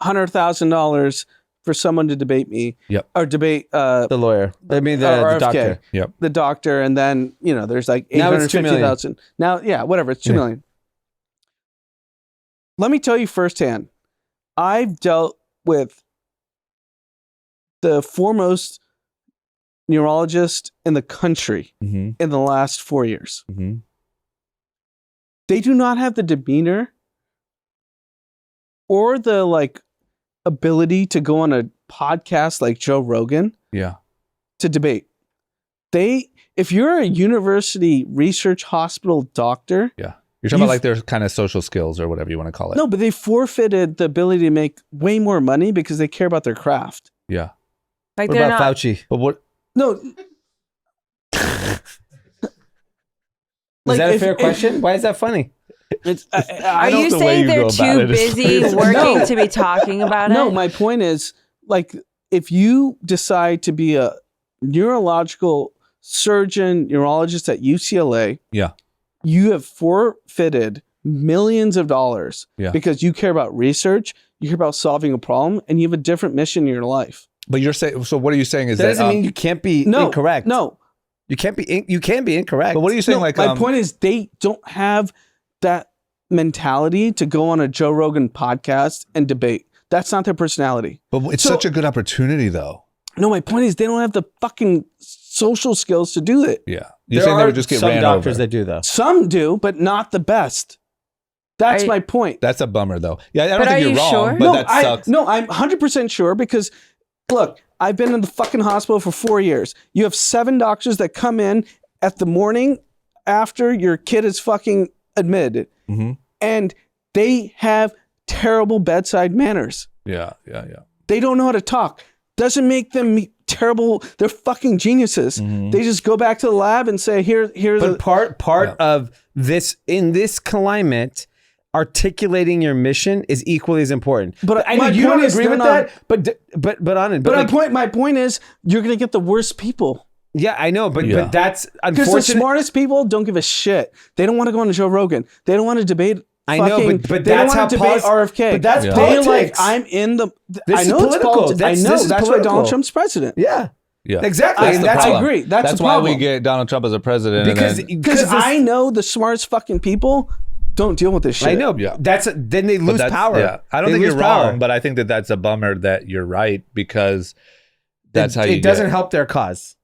$100,000 for someone to debate me. Yep. Or debate The lawyer. I mean, the RFK. doctor. Yep. The doctor, and then there's like Now it's 2 million. 850,000. Now, yeah, whatever. It's 2 million. Let me tell you firsthand. I've dealt with the foremost neurologist in the country Mm-hmm. in the last 4 years. Mm-hmm. They do not have the demeanor or the ability to go on a podcast like Joe Rogan Yeah. to debate. If you're a university research hospital doctor, Yeah. You're talking about their kind of social skills or whatever you want to call it. no, but they forfeited the ability to make way more money because they care about their craft. Yeah. Like What they're about not. Fauci? But what? No. Is that a fair if- question? Why is that funny? It's, Are you the way saying you they're go about too it is- busy working to be talking about No, it? my point is, if you decide to be a neurological surgeon, neurologist at UCLA, Yeah. you have forfeited millions of dollars because you care about research, you care about solving a problem, and you have a different mission in your life. But you're saying. So what are you saying is That doesn't mean you can't be incorrect. No. You can't be. You can be incorrect. But what are you saying? No, my point is they don't have that mentality to go on a Joe Rogan podcast and debate. That's not their personality. But it's such a good opportunity, though. No, my point is they don't have the fucking social skills to do it. Yeah. You're saying they would just get some ran doctors over. that do though. Some do, but not the best. That's my point. That's a bummer, though. Yeah, I don't But think are you're you wrong, sure? but No, that sucks. I'm 100% sure because, look, I've been in the fucking hospital for 4 years. You have 7 doctors that come in at the morning after your kid is fucking admitted, Mhm. and they have terrible bedside manners. Yeah. They don't know how to talk. Doesn't make them terrible. They're fucking geniuses. They just go back to the lab and say, here's But part of this in this climate, articulating your mission is equally as important. But I know my you don't point is agree they're with not- that. But on it. my point is you're gonna get the worst people. Yeah, I know. But that's Because the unfortunate. smartest people don't give a shit. They don't want to go on Joe Rogan. They don't want to debate. I know, fucking- but they don't that's want to how debate RFK. but that's They're politics. like, I'm in the. This I is know it's political. politics. I This know is that's why political. Donald Trump's president. Yeah, Yeah. exactly. That's and the that's problem. I agree. That's the why we problem. get Donald Trump as a president. because and then, Because this- I know the smartest fucking people don't deal with this shit. I know. Yeah. Then they but lose that's- power. Yeah. I don't They think lose you're power. wrong, but I think that's a bummer that you're right because that's how you It doesn't get. help their cause.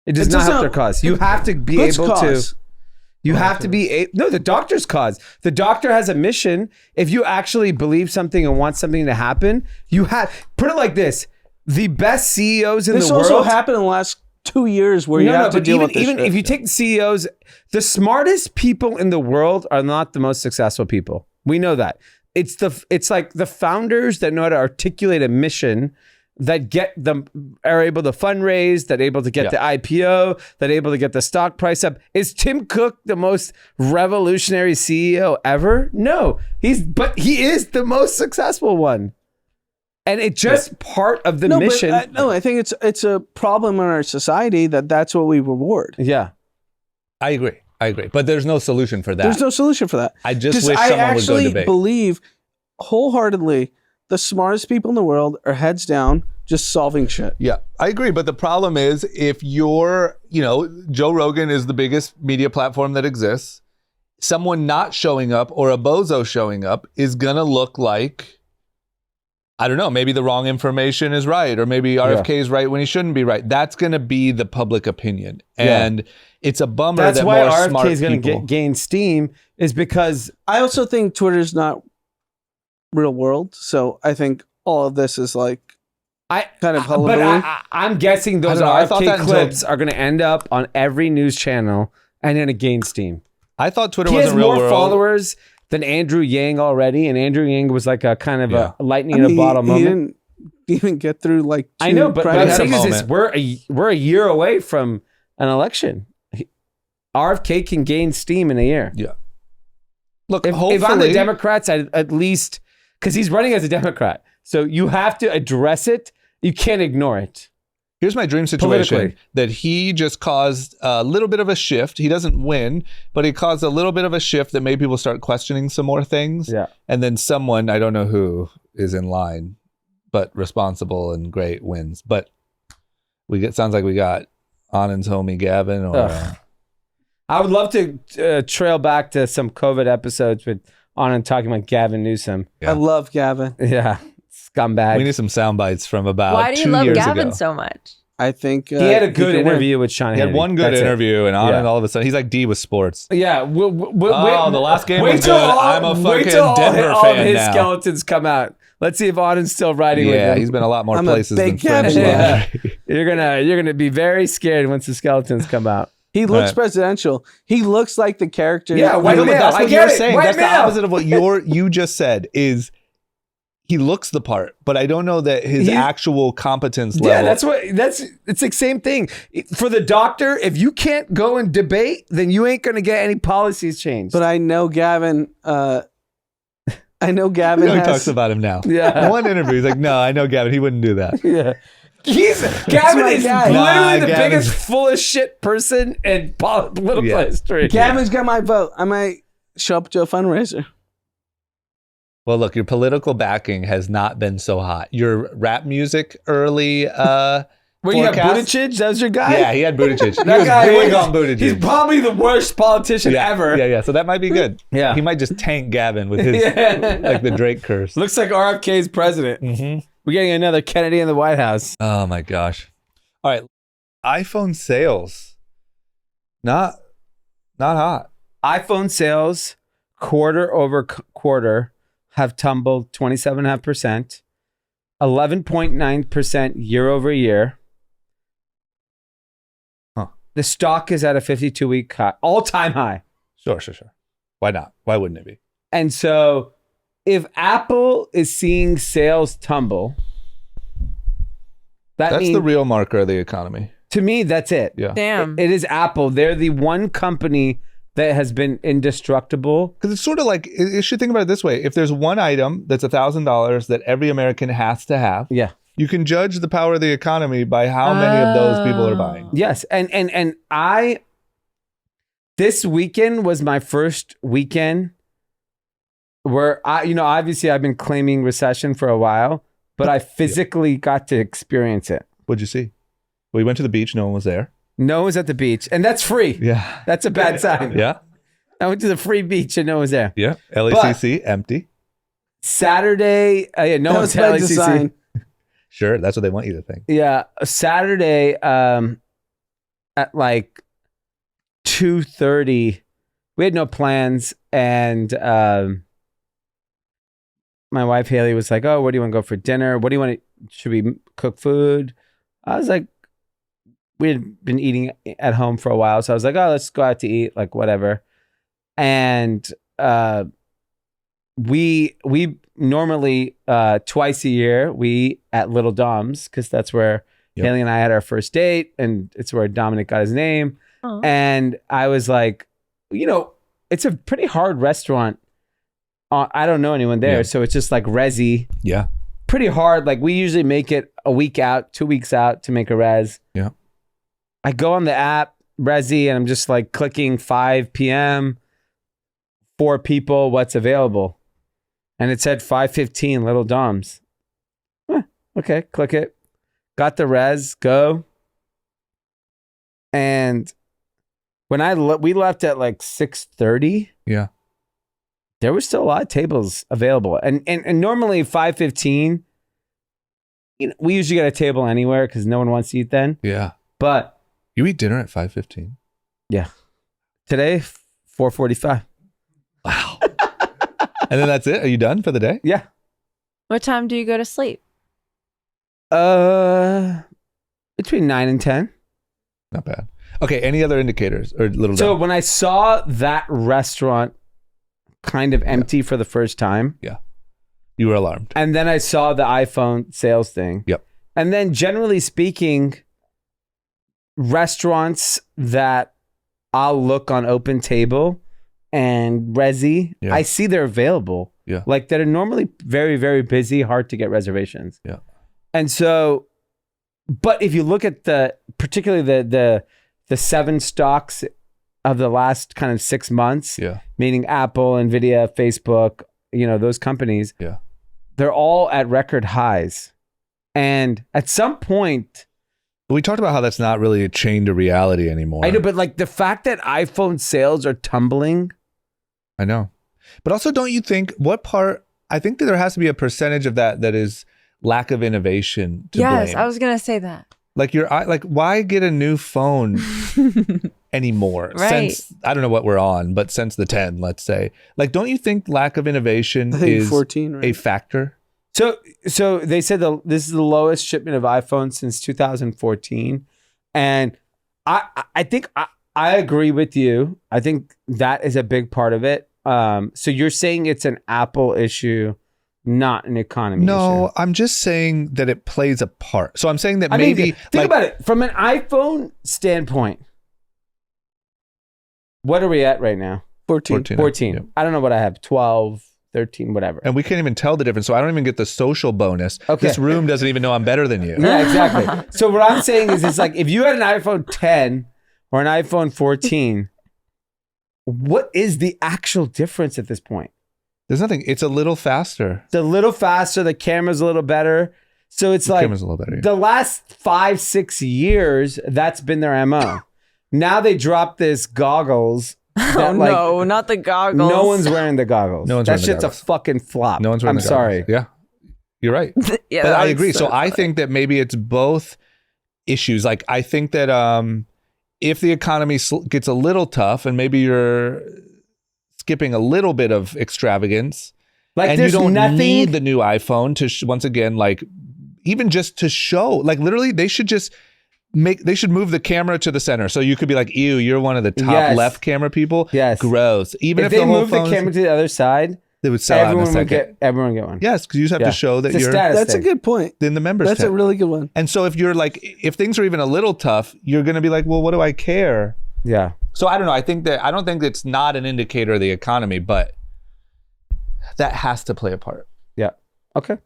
It does It not doesn't help their help- cause. You have to be Whose able cause? to. You have to be no, the doctor's cause. The doctor has a mission. If you actually believe something and want something to happen, you have put it like this: the best CEOs in This the also world. happened in the last 2 years where you have to but deal even, with this even shit. if you take the CEOs, the smartest people in the world are not the most successful people. We know that. It's like the founders that know how to articulate a mission, that are able to fundraise, that are able to get the IPO, that are able to get the stock price up. Is Tim Cook the most revolutionary CEO ever? No, but he is the most successful one. And it's just part of the mission. But, I think it's a problem in our society that's what we reward. Yeah. I agree. But there's no solution for that. There's no solution for that. I just 'Cause wish I someone would go actually debate. believe wholeheartedly the smartest people in the world are heads down just solving shit. Yeah, I agree. But the problem is if you're, Joe Rogan is the biggest media platform that exists. Someone not showing up or a bozo showing up is going to look like, I don't know, maybe the wrong information is right, or maybe RFK is right when he shouldn't be right. That's going to be the public opinion. And it's a bummer That's that why more RFK smart is going people... to gain steam, is because I also think Twitter's not real world. So I think all of this is like kind of but hullabaloo. I'm guessing those I don't know, I thought RFK that until- clips are going to end up on every news channel and then gain steam. I thought Twitter He has wasn't real more world. followers than Andrew Yang already, and Andrew Yang was like a kind of a lightning in a he- bottle he moment. didn't even get through like I two know, but what I'm primaries. saying had a is we're a year away from an election. RFK can gain steam in a year. Yeah. Look, If hopefully... I'm the Democrats, I'd at least, because he's running as a Democrat, so you have to address it. You can't ignore it. Here's my dream situation Politically. that he just caused a little bit of a shift. He doesn't win, but he caused a little bit of a shift that made people start questioning some more things. Yeah. And then someone, I don't know who, is in line, but responsible and great wins. But sounds like we got Anand's homie Gavin or I would love to trail back to some COVID episodes with Anand talking about Gavin Newsom. Yeah. I love Gavin. Yeah. Scumbag. we need some sound bites from about Why do you 2 love years Gavin ago. so much? I think he had a good can win. interview with Sean He had Hannity. one good That's it. interview, and Anand Yeah. all of a sudden, he's like D with sports. Yeah. The last game was good. I'm a wait fucking till Denver all fan of his now. skeletons come out. Let's see if Anand's still riding with Yeah, him. he's been a lot more I'm a places than big Gavin French fan. Laundry. You're gonna be very scared once the skeletons come out. He looks Right. presidential. He looks like the character. Yeah, I white know, but male. that's I what get you're it. saying. White That's the male. opposite of what you just said. Is he looks the part, but I don't know that his actual competence level. Yeah, it's the same thing. For the doctor, if you can't go and debate, then you ain't gonna get any policies changed. But I know Gavin. I know He Gavin talks has. about him now. Yeah. One interview, he's like, "No, I know Gavin. He wouldn't do that." Yeah. Gavin my is guy. literally the Gavin's- biggest full of shit person in political Yeah. history. Gavin's got my vote. I might show up to a fundraiser. Well, look, your political backing has not been so hot. Your rap music early. Where you have forecast- Buttigieg? That was your guy? Yeah, he had Buttigieg. He That was guy big was- on Buttigieg. He's probably the worst politician yeah, ever. Yeah. So that might be good. Yeah. He might just tank Gavin with his Yeah. like the Drake curse. Looks like RFK's president. Mm-hmm. We're getting another Kennedy in the White House. Oh my gosh. All right. iPhone sales. Not hot. iPhone sales quarter over quarter have tumbled 27.5%, 11.9% year over year. Huh. The stock is at a 52-week high, all-time high. Sure. Why not? Why wouldn't it be? And so if Apple is seeing sales tumble, That's means, the real marker of the economy. to me, that's it. Yeah. Damn. It is Apple. They're the one company that has been indestructible. Because it's sort of like, you should think about it this way. If there's one item that's $1,000 that every American has to have, Yeah. you can judge the power of the economy by how many of those people are buying. Yes. And I, this weekend was my first weekend where obviously I've been claiming recession for a while, but I physically got to experience it. What'd you see? Well, you went to the beach. No one was there. No one was at the beach, and that's free. Yeah. That's a bad sign. Yeah. I went to the free beach and no one was there. Yeah. LACC, empty. Saturday, no That one's was at by LACC. design. Sure. That's what they want you to think. Yeah, Saturday at like 2:30, we had no plans, and my wife Haley was like, "Oh, where do you want to go for dinner? What do you want to? Should we cook food?" I was like, we had been eating at home for a while, so I was like, "Oh, let's go out to eat, like whatever." And we normally twice a year we eat at Little Dom's because that's where Yep. Haley and I had our first date, and it's where Dominic got his name. Aw. And I was like, it's a pretty hard restaurant. I don't know anyone there, Yeah. so it's just like resi, Yeah. pretty hard. Like we usually make it a week out, 2 weeks out to make a res. Yeah. I go on the app resi and I'm just like clicking 5 p.m. 4 people, what's available, and it said 5:15 Little Dom's. Okay, click it. Got the res, go. And when we left at like 6:30, Yeah. there was still a lot of tables available. And normally 5:15, we usually get a table anywhere because no one wants to eat then. Yeah. But You eat dinner at 5:15. today, 4:45. Wow. And then that's it. Are you done for the day? Yeah. What time do you go to sleep? Between 9 and 10. Not bad. Okay. Any other indicators or little? So down? when I saw that restaurant kind of empty for the first time, You were alarmed. and then I saw the iPhone sales thing. Yep. And then generally speaking, restaurants that I'll look on Open Table and Resi, Yeah. I see they're available. Yeah. Like that are normally very, very busy, hard to get reservations. Yeah. And so But if you look at particularly the 7 stocks of the last kind of 6 months, meaning Apple, Nvidia, Facebook, those companies, they're all at record highs. And at some point, we talked about how that's not really a chain to reality anymore. I know, but like the fact that iPhone sales are tumbling. I know. But also, don't you think I think that there has to be a percentage of that is lack of innovation to blame. I was going to say that. Like why get a new phone anymore? Right. Since, I don't know what we're on, but since the 10, let's say. Like, don't you think lack of innovation is 14, right? a factor? So they said this is the lowest shipment of iPhones since 2014. And I think I agree with you. I think that is a big part of it. So you're saying it's an Apple issue, not an economy issue? No, I'm just saying that it plays a part. So I'm saying that think about it. From an iPhone standpoint, what are we at right now? 14. 14. Yeah. I don't know what I have. 12, 13, whatever. And we can't even tell the difference. So I don't even get the social bonus. Okay. This room doesn't even know I'm better than you. Yeah, exactly. So what I'm saying is, it's like if you had an iPhone 10 or an iPhone 14, what is the actual difference at this point? There's nothing. It's a little faster. It's a little faster. The camera's a little better. So it's like Camera's a little better, yeah. The last 5-6 years, that's been their MO. Now they dropped this goggles. No, not the goggles. No one's wearing the goggles. No one's that wearing the shit's goggles. a fucking flop. No one's wearing I'm the goggles. sorry. Yeah, you're right. Yeah, but that I was agree. So I funny. think that maybe it's both issues. Like, I think that if the economy gets a little tough and maybe you're skipping a little bit of extravagance, Like, and you there's don't nothing. need the new iPhone to once again, like, even just to show, like, literally they should just they should move the camera to the center. So you could be like, ew, you're one of the top Yes. left camera people. Yes. Gross. Even If if they the whole move the phone's- camera to the other side, they would sell out in a everyone would second. get one. Yes, because you just have Yeah. to show that It's a you're status That's a thing. good point. in the members That's tent. a really good one. And so if you're like, if things are even a little tough, you're going to be like, well, what do I care? Yeah. So I don't know. I don't think it's not an indicator of the economy, but that has to play a part. Yeah. Okay.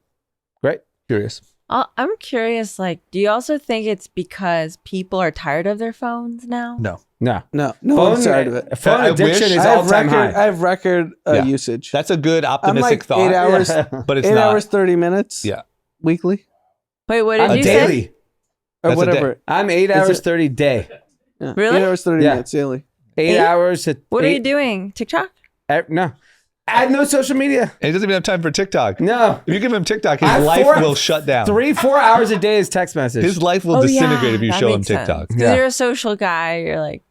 Great. Curious. I'm curious, like, do you also think it's because people are tired of their phones now? No. No. No one's tired of it. Phone I addiction wish- is I have all-time record. high. I have record Yeah. usage. That's a good I'm optimistic like thought. 8 hours. But it's 8 not. hours 30 minutes. Yeah. Weekly Wait, what did you daily. say? or That's a whatever. I'm 8 Is hours, it- 30 day. Yeah. Really? 8 hours 30 Yeah. minutes daily. 8 Eight? hours to What are you 8 doing? TikTok? No. I have no social media. And he doesn't even have time for TikTok. No. If you give him TikTok, I his have life 4 will shut down. 3-4 hours a day is text message. His life will Oh, disintegrate yeah, if you that show him makes sense. TikTok. 'Cause Yeah. you're a social guy. You're like,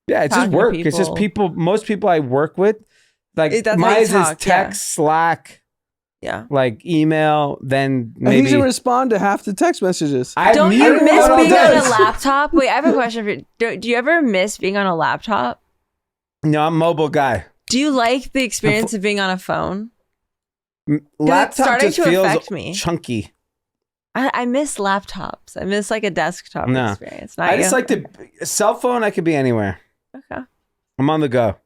Yeah, it's just talking to work. It's just people. most people I work with, like, That's how mine you is talk, text, Slack, yeah. like email, then And he maybe. doesn't respond to half the text messages. I Don't mute you him miss all being day. on a laptop? Wait, I have a question for you. Do you ever miss being on a laptop? No, I'm a mobile guy. Do you like the experience of being on a phone? Laptop starting just to feels affect me. chunky. I miss laptops. I miss like a desktop No. experience. Not I just you? like to cell phone. I could be anywhere. Okay. I'm on the go.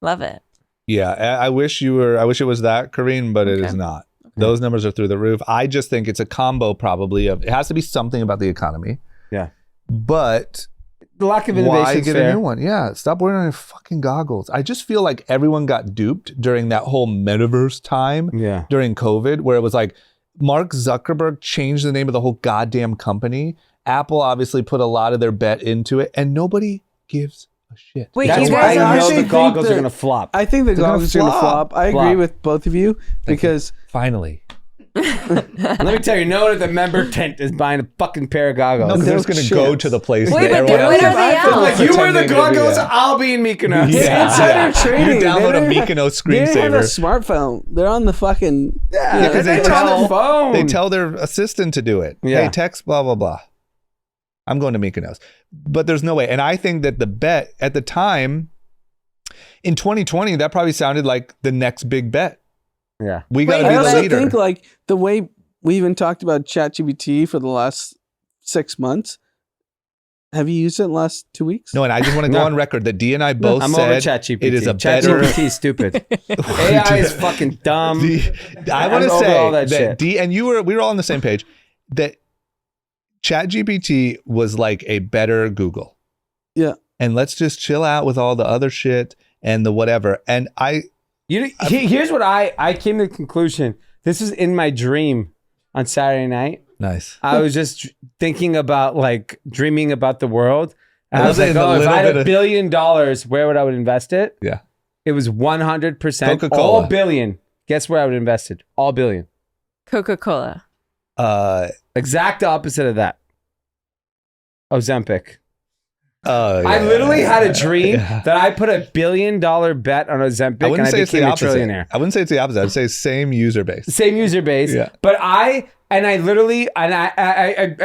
Love it. Yeah, I wish it was that, Kareen, but it is Okay. not. Those numbers are through the roof. I just think it's a combo probably of, it has to be something about the economy. Yeah. But The lack of why innovation is get fair. a new one? Yeah, stop wearing your fucking goggles. I just feel like everyone got duped during that whole metaverse time Yeah. during COVID, where it was like Mark Zuckerberg changed the name of the whole goddamn company. Apple obviously put a lot of their bet into it, and nobody gives a shit. Wait, That's you why guys I are know actually the think goggles are that- going to flop. I think the They're gonna goggles are going to flop. flop. I agree Flop. with both of you because Finally. Let me tell you, no one at the member tent is buying a fucking pair of goggles. No, they're just going to shit. go to the place Wait, that but everyone when else are they is out? Like, you wear the pretending to be goggles, at. I'll be in Mykonos. Yeah. insider trading. You download a They Mykonos didn't have a screensaver. smartphone. They're on the fucking. Yeah, because they they're on tell- their phone. They tell their assistant to do it. Yeah. Hey, text blah, blah, blah. I'm going to Mykonos. But there's no way. And I think that the bet at the time, in 2020, that probably sounded like the next big bet. Yeah. We got to Wait, be I the also leader. think like the way we even talked about ChatGPT for the last 6 months. Have you used it in the last 2 weeks? No, and I just want to go No. on record that D and I both I'm over said ChatGPT. it is a better. ChatGPT is stupid. AI is fucking dumb. I I'm want to over say all that, that shit. we were all on the same page that ChatGPT was like a better Google. Yeah. And let's just chill out with all the other shit and the whatever. And Here's what I came to the conclusion. This was in my dream on Saturday night. Nice. I was just thinking about like dreaming about the world. And I was like, if I had $1 billion, where would I would invest it? Yeah. It was 100% Coca-Cola. all billion. Guess where I would invest it? All billion. Coca-Cola. Exact opposite of that. Ozempic. I literally had a dream that I put $1 billion bet on Ozempic and I became a trillionaire. I wouldn't say it's the opposite. I'd say same user base. Same user base. Yeah. But I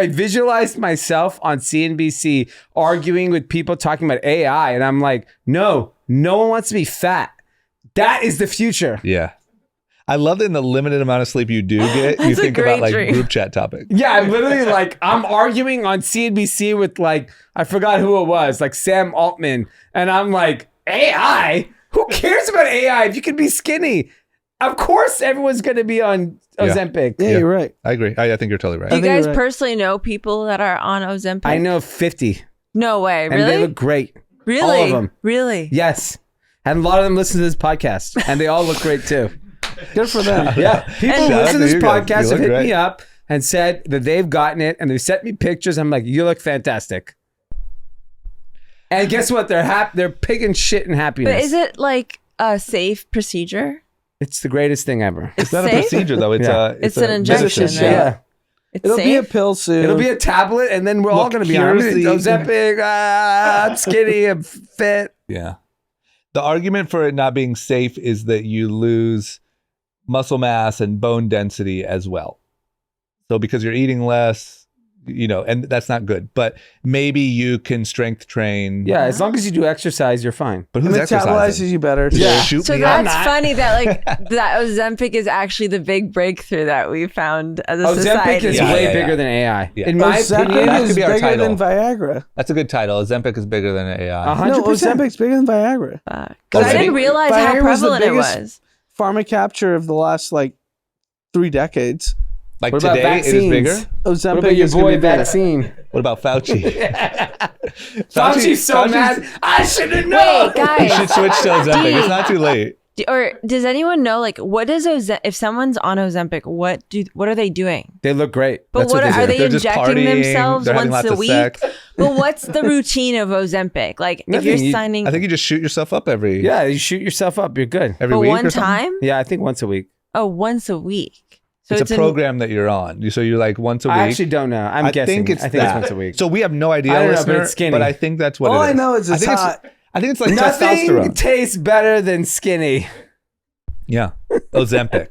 visualized myself on CNBC arguing with people talking about AI. And I'm like, no one wants to be fat. That is the future. Yeah. I love that in the limited amount of sleep you do get, you think about like group chat topics. Yeah, I'm literally like, I'm arguing on CNBC with like, I forgot who it was, like Sam Altman. And I'm like, AI? Who cares about AI if you can be skinny? Of course everyone's going to be on Ozempic. Yeah, you're right. I agree. I think you're totally right. Do you guys personally know people that are on Ozempic? I know 50. No way. Really? And they look great. Really? All of them. Really? Yes. And a lot of them listen to this podcast. And they all look great too. Good for them. Yeah. People who listen to this podcast have hit great. me up and said that they've gotten it and they've sent me pictures. I'm like, you look fantastic. And guess what? They're picking shit and happiness. But is it like a safe procedure? It's the greatest thing ever. It's not a safe? procedure though. It's It's an injection, medicine. right? Yeah. It's It'll safe? be a pill soon. It'll be a tablet and then we're all going to be on it. Ozempic, I'm skinny, I'm fit. Yeah. The argument for it not being safe is that you lose muscle mass and bone density as well. So because you're eating less, and that's not good. But maybe you can strength train. Yeah, as long as you do exercise, you're fine. But It who's metabolizes exercising? you better. Yeah. Shoot So me that's up. funny that like that Ozempic is actually the big breakthrough that we found as a Ozempic society. is Yeah, way yeah, bigger yeah. than AI. Yeah. In my Ozempic opinion, that could is be our bigger title. than Viagra. That's a good title. Ozempic is bigger than AI. 100%. No, Ozempic's bigger than Viagra. Because I didn't realize how Viagra was the prevalent it biggest- was. Pharma capture of the last 3 decades. Like What about today, it is bigger. vaccines? Ozempic What about your is gonna boy be bigger. vaccine? What about Fauci? Fauci's so mad. I should have known. Wait, guys. You should switch to Ozempic. It's not too late. Or does anyone know what does if someone's on Ozempic, what are they doing? They look great. But That's what they are do. they They're just injecting partying, themselves they're having once lots a of week? sex. But what's the routine of Ozempic? Like if Nothing. you're You- signing I think you just shoot yourself up every Yeah, you shoot yourself up. You're good. every but week one or something? time? Yeah, I think once a week. Oh, once a week. So It's a program that you're on. So you're like once a week. I actually don't know. I'm guessing. think it's I think that. it's once a week. So we have no idea, I don't know, but listener, it's skinny. but I think that's what All it is. I know is it's think hot. I think it's like Nothing testosterone. tastes better than skinny. Yeah. Ozempic.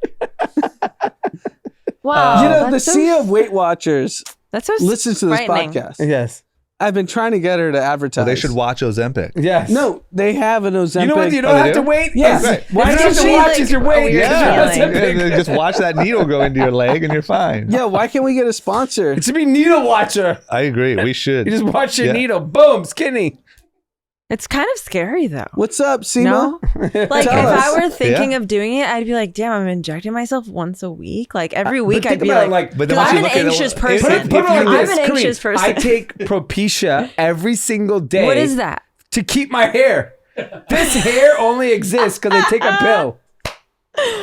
wow. the that's so- sea of Weight Watchers That's so listens to this frightening. podcast. Yes. I've been trying to get her to advertise. So they should watch Ozempic. Yes. No, they have an Ozempic. You know what? You don't Oh, they have do? to wait. Yes. Right. Why It's do you have to usually watch like as you're a waiting? weird Yeah. feeling. Yeah, just watch that needle go into your leg and you're fine. Yeah, why can't we get a sponsor? It should be needle watcher. I agree. We should. You just watch your Yeah. needle. Boom, skinny. It's kind of scary though. What's up, Simo? No? Like if Tell us. I were thinking Yeah. of doing it, I'd be like, damn, I'm injecting myself once a week. Like every week But I'd think be about like, it, But then because once I'm you an look at it- anxious if- person. if- Put it I'm like this, an Kareem. anxious person. I take Propecia every single day. What is that? To keep my hair. This hair only exists because I take a pill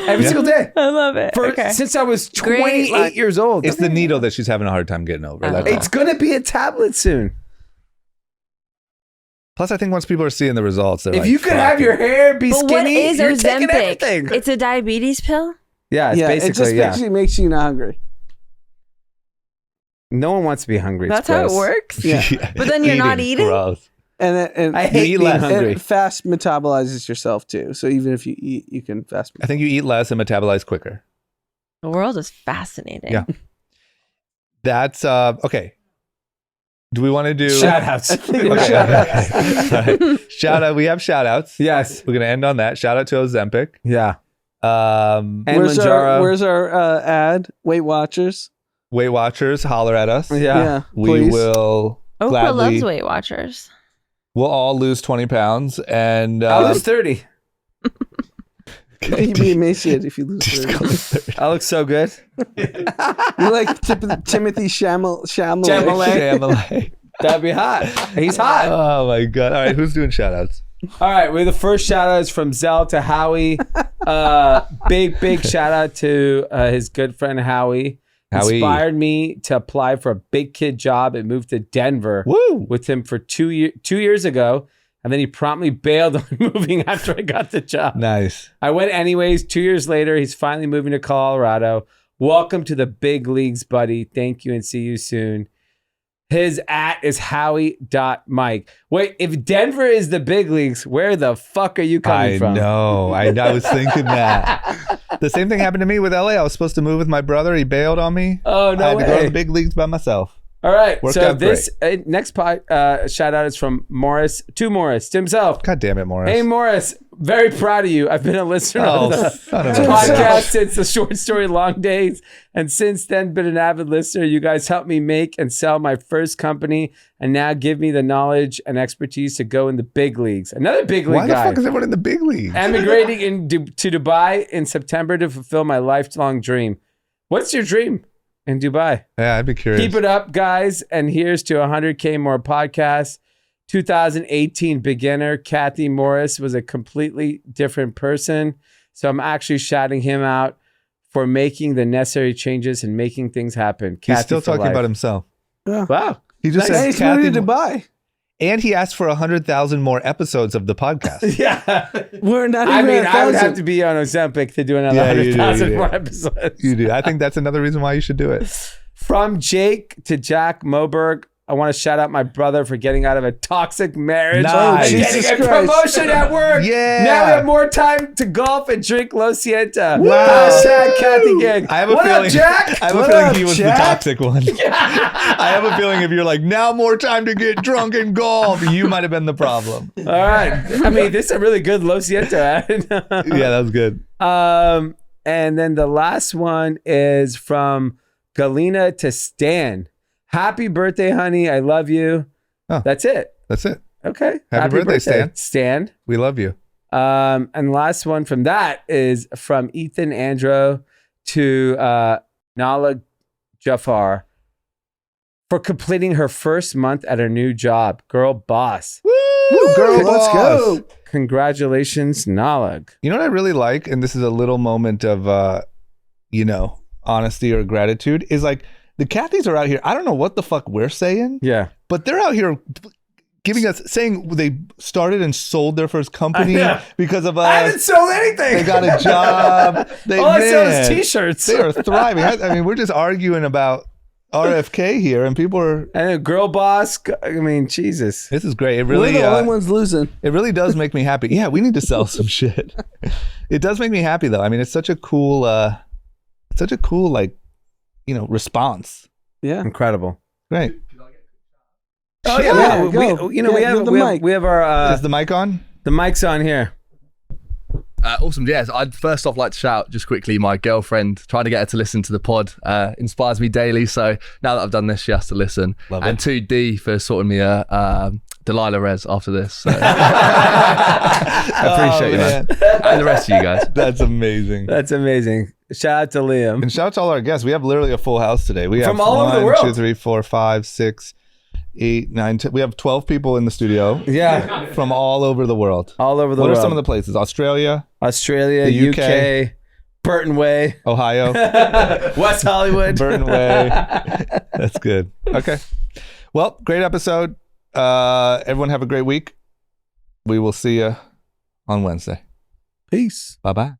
every single day. I love it. Since I was Great 28 luck. years old. It's the needle that she's having a hard time getting over. That's all. It's gonna be a tablet soon. Plus, I think once people are seeing the results, they're If like, you could "Fuck have it." your hair be But what skinny, is you're taking Ozempic? everything. It's a diabetes pill? Yeah, it's Yeah, it just basically basically makes you not hungry. No one wants to be hungry. It's That's how it gross. works? Yeah. But then you're not eating? Gross. And I hate eat being less. hungry. it fast metabolizes yourself too. So even if you eat, you can fast. I think you eat less and metabolize quicker. The world is fascinating. Yeah. That's okay. Do we want to do Shout outs. Okay, okay. Shout out. We have shout outs. Yes. We're gonna end on that. Shout out to Ozempic. Yeah. And Where's Manjaro. where's our ad? Weight Watchers. Weight Watchers, holler at us. Yeah. We please. will Oprah gladly. loves Weight Watchers. We'll all lose 20 pounds, and I was 30. You'd be emaciated if you lose Just 30. call it 30. I look so good. You like Timothy Chalamet. Chalamet. That'd be hot. He's hot. Oh my god! All right, who's doing shout outs? All right, we're the first shout out is from Zell to Howie. Big shout out to his good friend Howie. Inspired me to apply for a big kid job and moved to Denver with him for 2 years ago. And then he promptly bailed on moving after I got the job. Nice. I went anyways. 2 years later, he's finally moving to Colorado. Welcome to the big leagues, buddy. Thank you and see you soon. His @ is howie.mike. Wait, if Denver is the big leagues, where the fuck are you coming from? I know. I was thinking that. The same thing happened to me with LA. I was supposed to move with my brother. He bailed on me. Oh, no I had way. to go to the big leagues by myself. All right. Worked so out this next shout out is from Morris to Morris to himself. God damn it, Morris. Hey, Morris. Very proud of you. I've been a listener Oh, of the son of a podcast bitch. since the short story Long Days. And since then, been an avid listener. You guys helped me make and sell my first company and now give me the knowledge and expertise to go in the big leagues. Another big league Why the guy. fuck is everyone in the big leagues? Emigrating to Dubai in September to fulfill my lifelong dream. What's your dream in Dubai? Yeah, I'd be curious. Keep it up, guys. And here's to 100K more podcasts. 2018 beginner Kathy Morris was a completely different person. So I'm actually shouting him out for making the necessary changes and making things happen. He's Kathy still for talking life. about himself. Wow. He just Hey, says he's moving Kathy to Dubai. And he asked for 100,000 more episodes of the podcast. Yeah. We're not I even mean, at I would 1,000. have to be on Ozempic to do another Yeah, you do, 100,000 you do. more episodes. You do. I think that's another reason why you should do it. From Jake to Jack Moberg, I want to shout out my brother for getting out of a toxic marriage Nice. and Jesus getting a Christ. promotion at work. Yeah. Now we have more time to golf and drink Lo Sienta. Wow. Hashtag Kathy Gang. I have a What feeling, up, Jack? I have What a feeling up, he was Jack? the toxic one. I have a feeling if you're like, now more time to get drunk and golf, you might have been the problem. All right. I mean, this is a really good Lo Sienta ad. Yeah, that was good. And then the last one is from Galena to Stan. Happy birthday, honey. I love you. Oh. That's it. That's it. Okay. Happy birthday, Stan. Stan. We love you. And last one from that is from Ethan Andro to Nala Jafar for completing her first month at her new job. Girl boss. Woo, girl Let's boss. go. Congratulations, Nalag. You know what I really like, and this is a little moment of, honesty or gratitude, is like the Cathys are out here. I don't know what the fuck we're saying, Yeah. but they're out here giving us, saying they started and sold their first company because of us. I haven't sold anything. They got a job. All I sell is t-shirts. They are thriving. I mean, we're just arguing about RFK here, and people are. And a girl boss. I mean, Jesus. This is great. It We're really, the only ones losing. it really does make me happy. Yeah, we need to sell some shit. It does make me happy though. I mean, it's such a cool, response. Yeah. Incredible. Right. Oh Yeah, yeah, go. we Yeah, give the mic. we have our Is the mic on? the mic's on here. Awesome. Yes, I'd first off like to shout just quickly my girlfriend, trying to get her to listen to the pod, inspires me daily. So now that I've done this, she has to listen. Love and it. 2D for sorting me a Delilah Res after this. So. I appreciate you, man. And the rest of you guys. That's amazing. That's amazing. Shout out to Liam. And shout out to all our guests. We have literally a full house today. We have From all over the 1, world. 2, 3, 4, 5, 6, 8, 9, 10. We have 12 people in the studio Yeah, from all over the world. all over the What world. are some of the places? Australia, Australia, The UK, Burton Way, Ohio, West Hollywood. Burton Way. That's good. Okay. Well, great episode. Everyone have a great week. We will see you on Wednesday. Peace. Bye-bye.